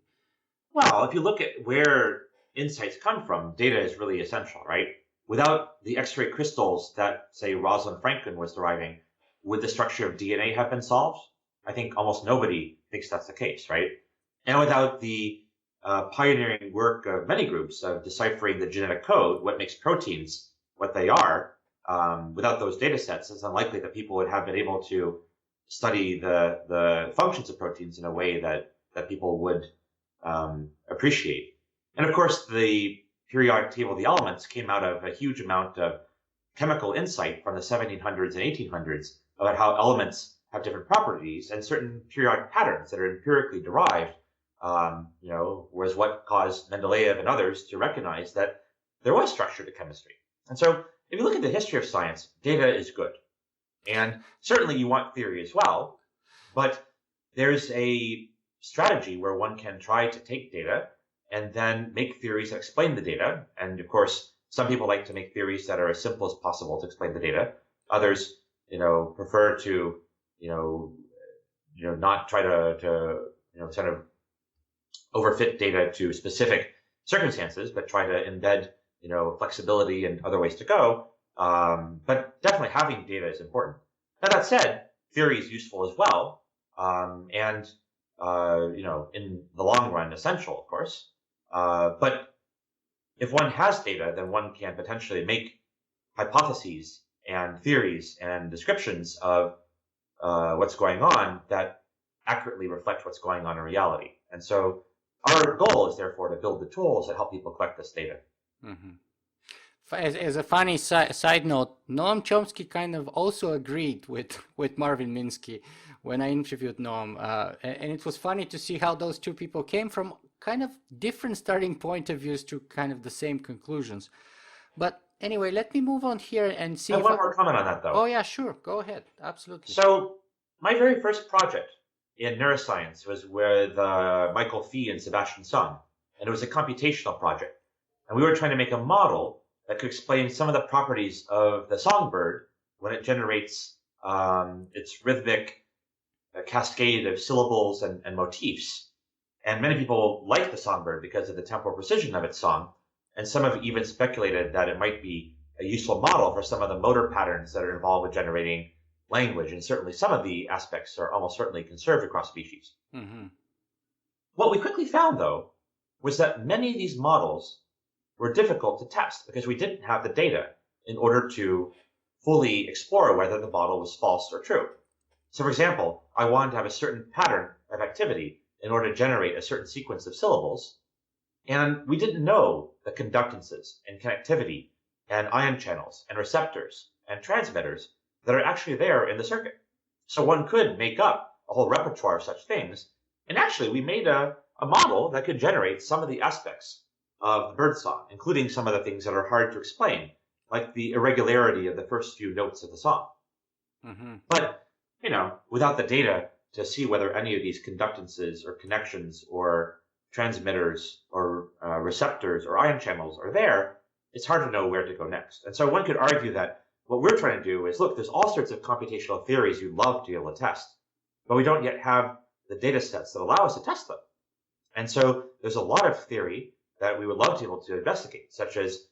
Speaker 3: Well, if you look at where insights come from, data is really essential, right? Without the X-ray crystals that, say, Rosalind Franklin was deriving, would the structure of DNA have been solved? I think almost nobody thinks that's the case, right? And without the pioneering work of many groups of deciphering the genetic code, what makes proteins what they are, without those data sets, it's unlikely that people would have been able to study the functions of proteins in a way that people would appreciate. And of course, the periodic table of the elements came out of a huge amount of chemical insight from the 1700s and 1800s about how elements have different properties, and certain periodic patterns that are empirically derived, was what caused Mendeleev and others to recognize that there was structure to chemistry. And so if you look at the history of science, data is good. And certainly you want theory as well, but there's a strategy where one can try to take data and then make theories that explain the data. And of course, some people like to make theories that are as simple as possible to explain the data. Others, prefer to, not try to sort of overfit data to specific circumstances, but try to embed, flexibility and other ways to go. But definitely having data is important. Now, that said, theory is useful as well. And in the long run, essential, of course. But if one has data, then one can potentially make hypotheses and theories and descriptions of what's going on that accurately reflect what's going on in reality. And so our goal is therefore to build the tools that help people collect this data.
Speaker 2: Mm-hmm. As a funny side note, Noam Chomsky kind of also agreed with Marvin Minsky when I interviewed Noam. And it was funny to see how those two people came from kind of different starting point of views to kind of the same conclusions. But anyway, let me move on here and see.
Speaker 3: I have one more comment on that, though.
Speaker 2: Oh, yeah, sure. Go ahead. Absolutely.
Speaker 3: So my very first project in neuroscience was with Michael Fee and Sebastian Sung. And it was a computational project. And we were trying to make a model that could explain some of the properties of the songbird when it generates its rhythmic cascade of syllables and motifs. And many people like the songbird because of the temporal precision of its song. And some have even speculated that it might be a useful model for some of the motor patterns that are involved with generating language. And certainly some of the aspects are almost certainly conserved across species.
Speaker 2: Mm-hmm.
Speaker 3: What we quickly found, though, was that many of these models were difficult to test because we didn't have the data in order to fully explore whether the model was false or true. So, for example, I wanted to have a certain pattern of activity in order to generate a certain sequence of syllables, and we didn't know the conductances and connectivity and ion channels and receptors and transmitters that are actually there in the circuit. So one could make up a whole repertoire of such things, and actually we made a model that could generate some of the aspects of the birdsong, including some of the things that are hard to explain, like the irregularity of the first few notes of the song.
Speaker 2: Mm-hmm.
Speaker 3: But, without the data to see whether any of these conductances or connections or transmitters or receptors or ion channels are there, it's hard to know where to go next. And so one could argue that what we're trying to do is, look, there's all sorts of computational theories you'd love to be able to test, but we don't yet have the data sets that allow us to test them. And so there's a lot of theory that we would love to be able to investigate, such as,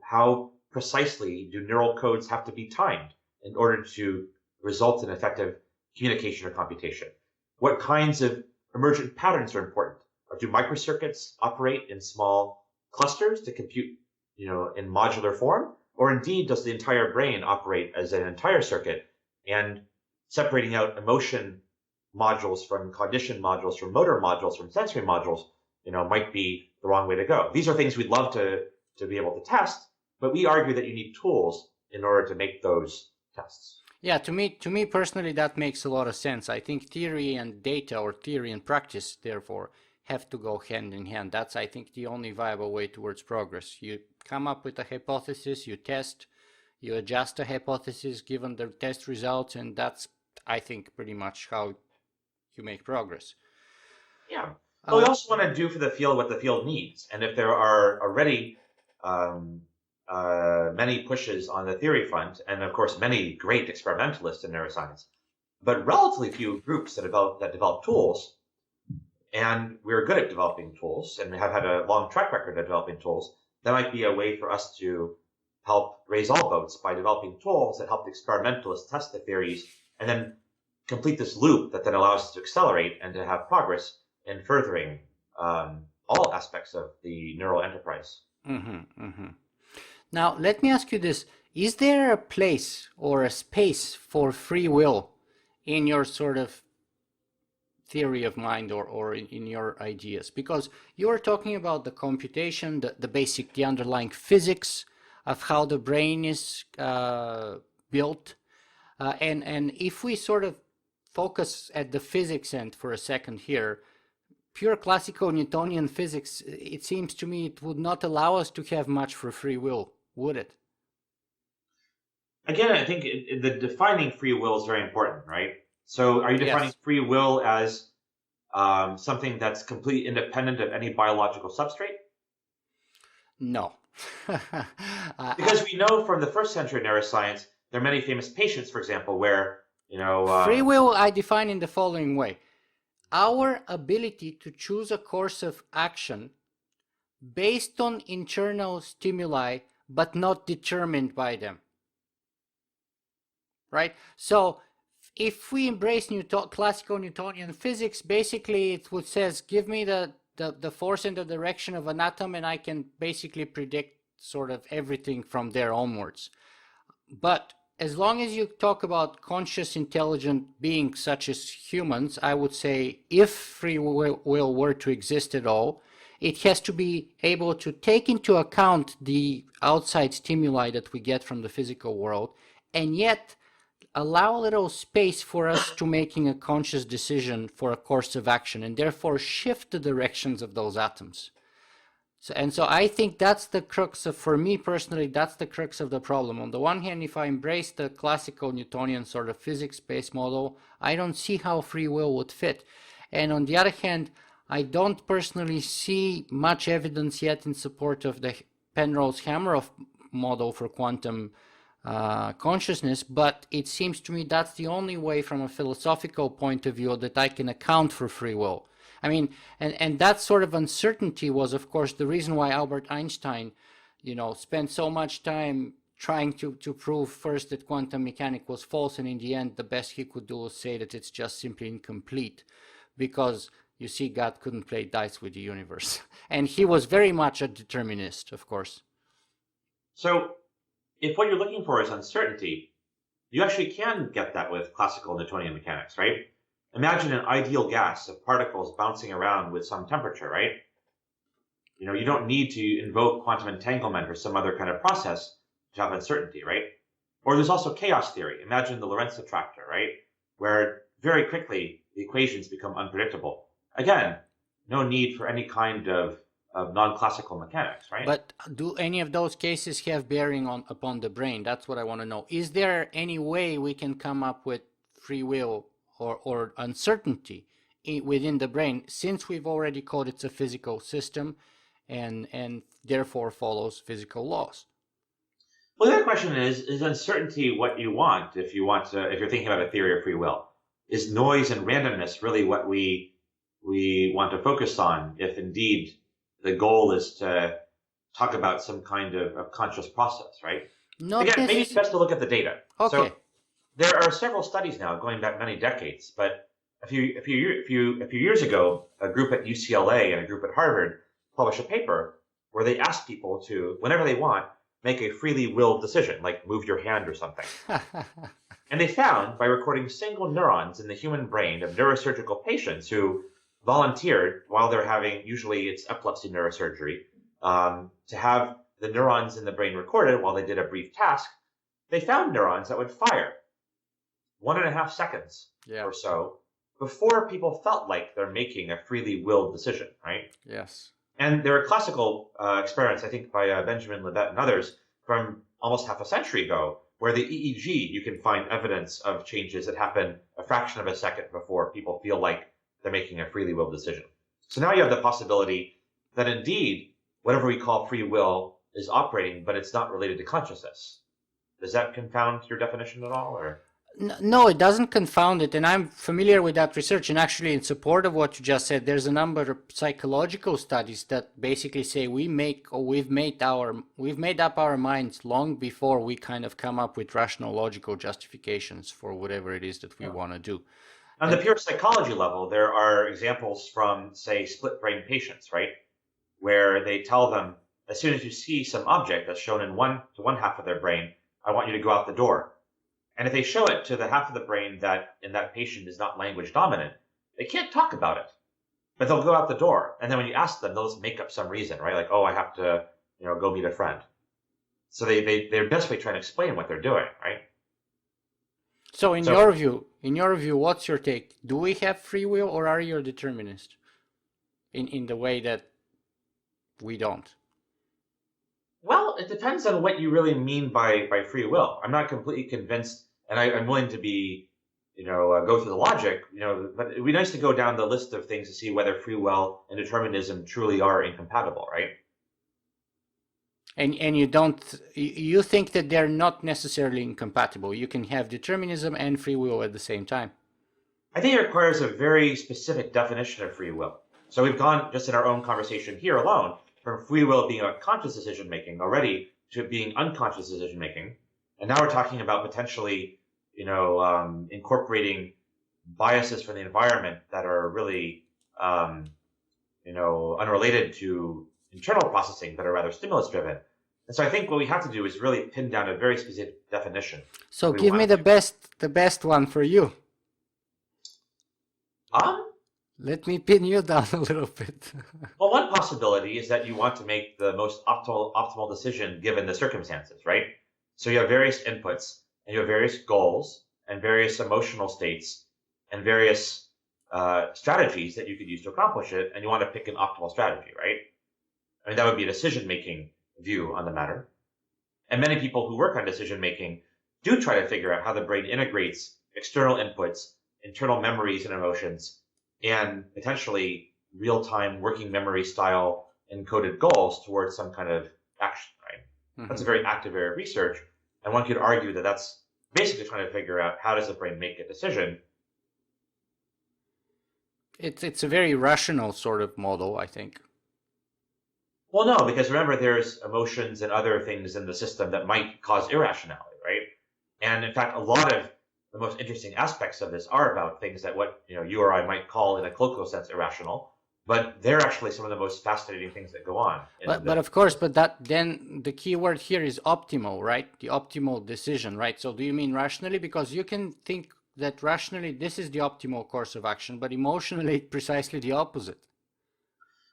Speaker 3: how precisely do neural codes have to be timed in order to result in effective communication or computation? What kinds of emergent patterns are important? Or do microcircuits operate in small clusters to compute, in modular form? Or indeed, does the entire brain operate as an entire circuit, and separating out emotion modules from cognition modules, from motor modules, from sensory modules, might be the wrong way to go. These are things we'd love to be able to test, but we argue that you need tools in order to make those tests.
Speaker 2: Yeah, to me personally, that makes a lot of sense. I think theory and data, or theory and practice, therefore, have to go hand in hand. That's, I think, the only viable way towards progress. You come up with a hypothesis, you test, you adjust a hypothesis given the test results, and that's, I think, pretty much how you make progress.
Speaker 3: Yeah. But we also want to do for the field what the field needs. And if there are already many pushes on the theory front, and of course, many great experimentalists in neuroscience, but relatively few groups that develop tools. And we're good at developing tools and have had a long track record of developing tools. That might be a way for us to help raise all boats by developing tools that help the experimentalists test the theories and then complete this loop that then allows us to accelerate and to have progress in furthering all aspects of the neural enterprise.
Speaker 2: Now, let me ask you this. Is there a place or a space for free will in your sort of theory of mind or in your ideas? Because you're talking about the computation, the underlying physics of how the brain is built. And if we sort of focus at the physics end for a second here, pure classical Newtonian physics, it seems to me it would not allow us to have much for free will, would it?
Speaker 3: Again, I think the defining free will is very important, right? So are you defining free will as something that's completely independent of any biological substrate?
Speaker 2: No.
Speaker 3: Because we know from the first century neuroscience, there are many famous patients, for example, where,
Speaker 2: free will I define in the following way. Our ability to choose a course of action based on internal stimuli, but not determined by them. Right? So if we embrace classical Newtonian physics, basically it would says, give me the force and the direction of an atom, and I can basically predict sort of everything from there onwards. But as long as you talk about conscious, intelligent beings such as humans, I would say if free will were to exist at all, it has to be able to take into account the outside stimuli that we get from the physical world, and yet allow a little space for us to making a conscious decision for a course of action, and therefore shift the directions of those atoms. So I think that's the crux of, for me personally, that's the crux of the problem. On the one hand, if I embrace the classical Newtonian sort of physics-based model, I don't see how free will would fit. And on the other hand, I don't personally see much evidence yet in support of the Penrose-Hameroff model for quantum consciousness, but it seems to me that's the only way from a philosophical point of view that I can account for free will. I mean, and that sort of uncertainty was, of course, the reason why Albert Einstein, spent so much time trying to prove first that quantum mechanics was false, and in the end, the best he could do was say that it's just simply incomplete, because, you see, God couldn't play dice with the universe. And he was very much a determinist, of course.
Speaker 3: So if what you're looking for is uncertainty, you actually can get that with classical Newtonian mechanics, right? Imagine an ideal gas of particles bouncing around with some temperature, right? You don't need to invoke quantum entanglement or some other kind of process to have uncertainty, right? Or there's also chaos theory. Imagine the Lorentz attractor, right? Where very quickly the equations become unpredictable. Again, no need for any kind of non-classical mechanics, right?
Speaker 2: But do any of those cases have bearing upon the brain? That's what I want to know. Is there any way we can come up with free will or uncertainty within the brain, since we've already called it's a physical system and therefore follows physical laws?
Speaker 3: Well, the other question is uncertainty what you want if you're thinking about a theory of free will? Is noise and randomness really what we want to focus on if indeed the goal is to talk about some kind of conscious process, right? Again, maybe it's best to look at the data.
Speaker 2: Okay.
Speaker 3: So there are several studies now going back many decades, but a few years ago, a group at UCLA and a group at Harvard published a paper where they asked people to, whenever they want, make a freely willed decision, like move your hand or something. And they found, by recording single neurons in the human brain of neurosurgical patients who volunteered while they're having, usually it's epilepsy neurosurgery, to have the neurons in the brain recorded while they did a brief task, they found neurons that would fire 1.5 seconds or so before people felt like they're making a freely willed decision, right?
Speaker 2: Yes.
Speaker 3: And there are classical experiments, I think by Benjamin Libet and others, from almost half a century ago, where the EEG, you can find evidence of changes that happen a fraction of a second before people feel like they're making a freely willed decision. So now you have the possibility that indeed, whatever we call free will is operating, but it's not related to consciousness. Does that confound your definition at all, or?
Speaker 2: No, it doesn't confound it, and I'm familiar with that research. And actually, in support of what you just said, there's a number of psychological studies that basically say we've made up our minds long before we kind of come up with rational, logical justifications for whatever it is that we want to do.
Speaker 3: On the pure psychology level, there are examples from, say, split brain patients, right? Where they tell them, as soon as you see some object that's shown in one half of their brain, I want you to go out the door. And if they show it to the half of the brain that in that patient is not language dominant, they can't talk about it, but they'll go out the door. And then when you ask them, they'll just make up some reason, right? Like, oh, I have to, go meet a friend. So they're basically trying to explain what they're doing, right?
Speaker 2: So in your view, what's your take? Do we have free will, or are you a determinist in the way that we don't?
Speaker 3: Well, it depends on what you really mean by free will. I'm not completely convinced, and I'm willing to be, go through the logic, but it'd be nice to go down the list of things to see whether free will and determinism truly are incompatible, right?
Speaker 2: And you think that they're not necessarily incompatible. You can have determinism and free will at the same time.
Speaker 3: I think it requires a very specific definition of free will. So we've gone, just in our own conversation here alone, from free will being about conscious decision making already to being unconscious decision making, and now we're talking about potentially, incorporating biases from the environment that are really, unrelated to internal processing, that are rather stimulus driven. And so I think what we have to do is really pin down a very specific definition.
Speaker 2: So give me the best one for you. Let me pin you down a little bit.
Speaker 3: Well, one possibility is that you want to make the most optimal decision given the circumstances, right? So you have various inputs, and you have various goals, and various emotional states, and various strategies that you could use to accomplish it, and you want to pick an optimal strategy, right? I mean, that would be a decision-making view on the matter. And many people who work on decision-making do try to figure out how the brain integrates external inputs, internal memories and emotions, and potentially real-time working memory style encoded goals towards some kind of action, right? Mm-hmm. That's a very active area of research. And one could argue that that's basically trying to figure out how does the brain make a decision.
Speaker 2: It's a very rational sort of model, I think.
Speaker 3: Well, no, because remember, there's emotions and other things in the system that might cause irrationality, right? And in fact, a lot of the most interesting aspects of this are about things that what you or I might call in a colloquial sense irrational, but they're actually some of the most fascinating things that go on.
Speaker 2: But of course, then the key word here is optimal, right? The optimal decision, right? So do you mean rationally? Because you can think that rationally this is the optimal course of action, but emotionally precisely the opposite.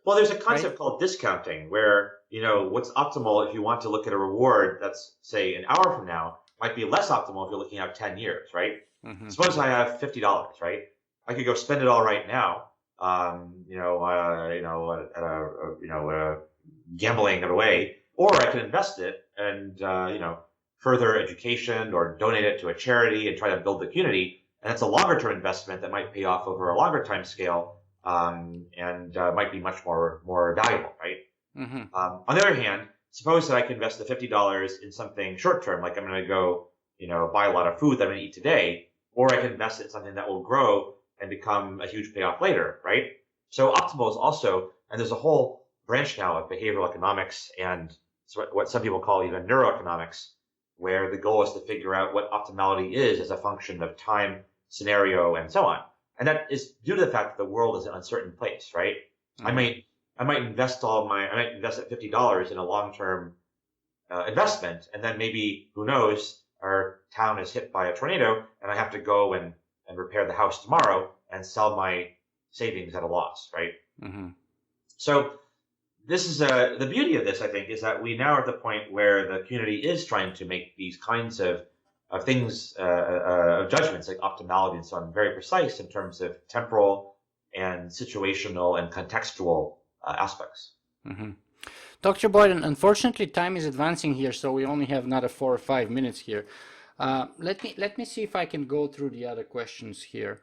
Speaker 3: Well, there's a concept called discounting where, what's optimal if you want to look at a reward that's, say, an hour from now might be less optimal if you're looking out 10 years, right? Mm-hmm. Suppose I have $50, right? I could go spend it all right now, gambling it away, or I can invest it and, further education or donate it to a charity and try to build the community. And it's a longer term investment that might pay off over a longer time scale. And might be much more valuable, right? Mm-hmm. On the other hand, suppose that I can invest the $50 in something short term, like I'm going to go, buy a lot of food that I'm going to eat today, or I can invest it in something that will grow and become a huge payoff later, right? So optimal is also, and there's a whole branch now of behavioral economics and what some people call even neuroeconomics, where the goal is to figure out what optimality is as a function of time, scenario, and so on. And that is due to the fact that the world is an uncertain place, right? Mm-hmm. I might invest at $50 in a long-term investment, and then maybe, who knows, our town is hit by a tornado, and I have to go and repair the house tomorrow and sell my savings at a loss, right? Mm-hmm. So this is the beauty of this, I think, is that we now are at the point where the community is trying to make these kinds of things, of judgments like optimality and so on, very precise in terms of temporal and situational and contextual aspects.
Speaker 2: Mm-hmm. Dr. Boyden, unfortunately, time is advancing here, so we only have another 4 or 5 minutes here. Let me see if I can go through the other questions here.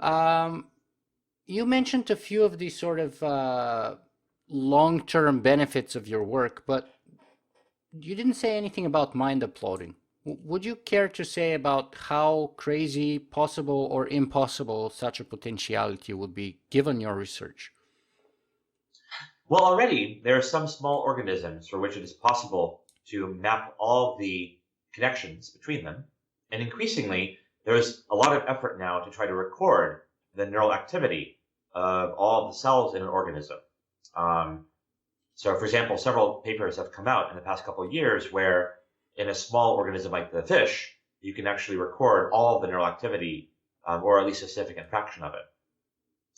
Speaker 2: You mentioned a few of these sort of long-term benefits of your work, but you didn't say anything about mind uploading. Would you care to say about how crazy, possible, or impossible such a potentiality would be given your research?
Speaker 3: Well, already there are some small organisms for which it is possible to map all the connections between them. And increasingly, there's a lot of effort now to try to record the neural activity of all the cells in an organism. Um, so, for example, several papers have come out in the past couple of years where in a small organism like the fish, you can actually record all of the neural activity, or at least a significant fraction of it.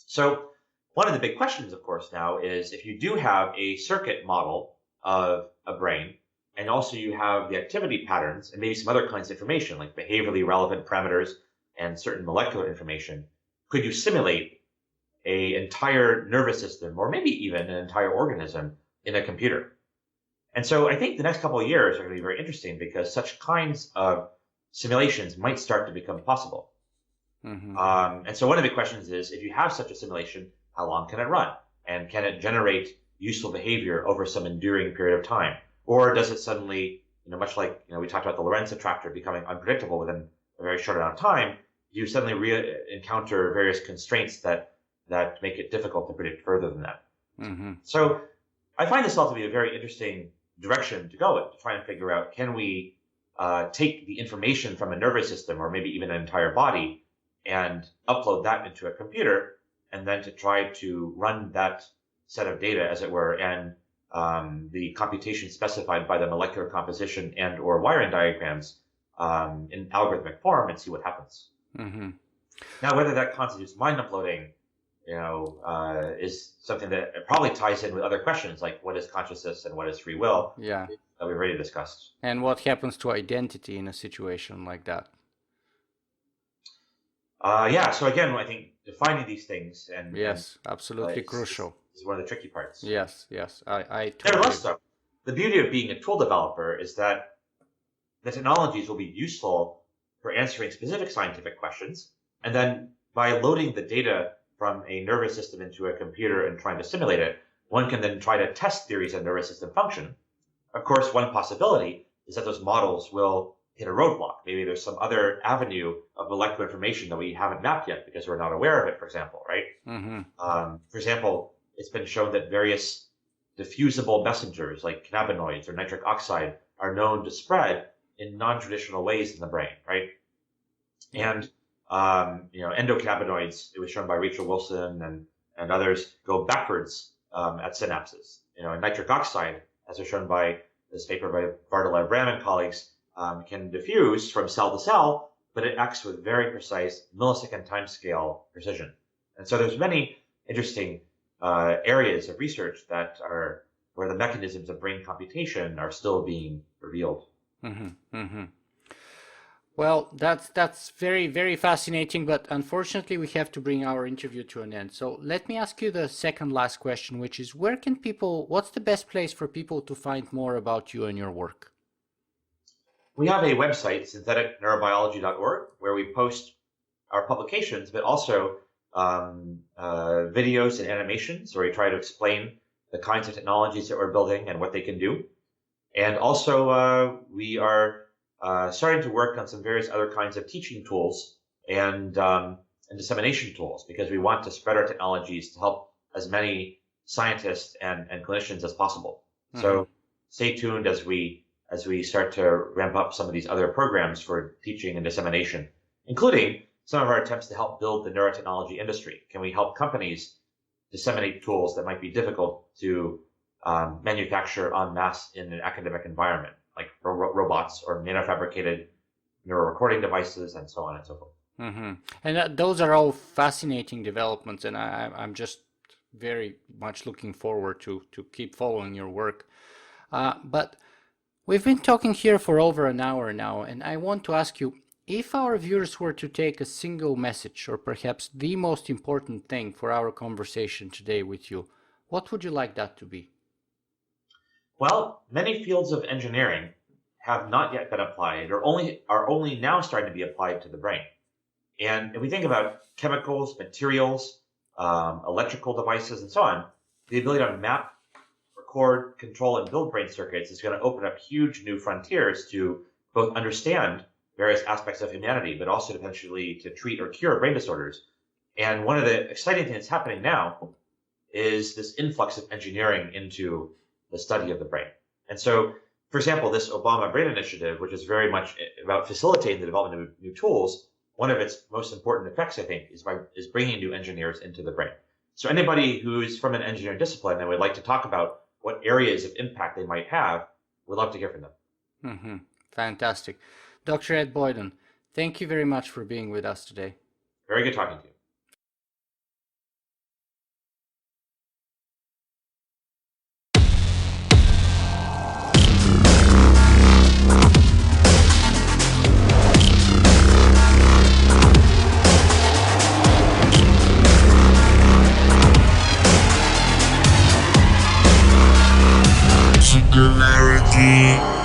Speaker 3: So one of the big questions, of course, now is if you do have a circuit model of a brain, and also you have the activity patterns and maybe some other kinds of information like behaviorally relevant parameters and certain molecular information, could you simulate an entire nervous system or maybe even an entire organism in a computer? And so I think the next couple of years are going to be very interesting because such kinds of simulations might start to become possible.
Speaker 2: Mm-hmm.
Speaker 3: And so one of the questions is, if you have such a simulation, how long can it run? And can it generate useful behavior over some enduring period of time? Or does it suddenly, much like, we talked about the Lorentz attractor becoming unpredictable within a very short amount of time, you suddenly encounter various constraints that make it difficult to predict further than that.
Speaker 2: Mm-hmm.
Speaker 3: So I find this all to be a very interesting direction to go in, to try and figure out, can we take the information from a nervous system or maybe even an entire body and upload that into a computer, and then to try to run that set of data, as it were, and the computation specified by the molecular composition and or wiring diagrams in algorithmic form and see what happens.
Speaker 2: Mm-hmm.
Speaker 3: Now, whether that constitutes mind uploading, is something that probably ties in with other questions like what is consciousness and what is free will,
Speaker 2: Yeah.
Speaker 3: that we've already discussed.
Speaker 2: And what happens to identity in a situation like that?
Speaker 3: So again, I think defining these things and
Speaker 2: yes, absolutely crucial.
Speaker 3: Is one of the tricky parts.
Speaker 2: Yes, I totally
Speaker 3: Nevertheless, though, the beauty of being a tool developer is that the technologies will be useful for answering specific scientific questions, and then by loading the data from a nervous system into a computer and trying to simulate it, one can then try to test theories of nervous system function. Of course, one possibility is that those models will hit a roadblock. Maybe there's some other avenue of molecular information that we haven't mapped yet because we're not aware of it, for example, right?
Speaker 2: Mm-hmm.
Speaker 3: For example, it's been shown that various diffusible messengers like cannabinoids or nitric oxide are known to spread in non-traditional ways in the brain, right? And, endocannabinoids, it was shown by Rachel Wilson and others, go backwards at synapses. And nitric oxide, as was shown by this paper by Bartolai Bram and colleagues, can diffuse from cell to cell, but it acts with very precise millisecond timescale precision. And so there's many interesting areas of research that are where the mechanisms of brain computation are still being revealed.
Speaker 2: Mm-hmm. Mm-hmm. Well, that's very, very fascinating, but unfortunately we have to bring our interview to an end. So let me ask you the second last question, which is what's the best place for people to find more about you and your work?
Speaker 3: We have a website, syntheticneurobiology.org, where we post our publications, but also videos and animations where we try to explain the kinds of technologies that we're building and what they can do. And also we are starting to work on some various other kinds of teaching tools and dissemination tools, because we want to spread our technologies to help as many scientists and clinicians as possible. Mm-hmm. So stay tuned as we start to ramp up some of these other programs for teaching and dissemination, including some of our attempts to help build the neurotechnology industry. Can we help companies disseminate tools that might be difficult to manufacture en masse in an academic environment, like robots or nanofabricated neural recording devices and so on and so forth.
Speaker 2: Mm-hmm. And those are all fascinating developments, and I'm just very much looking forward to keep following your work. But we've been talking here for over an hour now, and I want to ask you, if our viewers were to take a single message, or perhaps the most important thing for our conversation today with you, what would you like that to be?
Speaker 3: Well, many fields of engineering have not yet been applied, or are only now starting to be applied to the brain. And if we think about chemicals, materials, electrical devices, and so on, the ability to map, record, control, and build brain circuits is going to open up huge new frontiers to both understand various aspects of humanity, but also potentially to treat or cure brain disorders. And one of the exciting things that's happening now is this influx of engineering into the study of the brain. And so, for example, this Obama Brain Initiative, which is very much about facilitating the development of new tools, one of its most important effects, I think, is bringing new engineers into the brain. So anybody who's from an engineering discipline and would like to talk about what areas of impact they might have, we'd love to hear from them.
Speaker 2: Mm-hmm. Fantastic. Dr. Ed Boyden, thank you very much for being with us today.
Speaker 3: Very good talking to you.
Speaker 1: Singularity.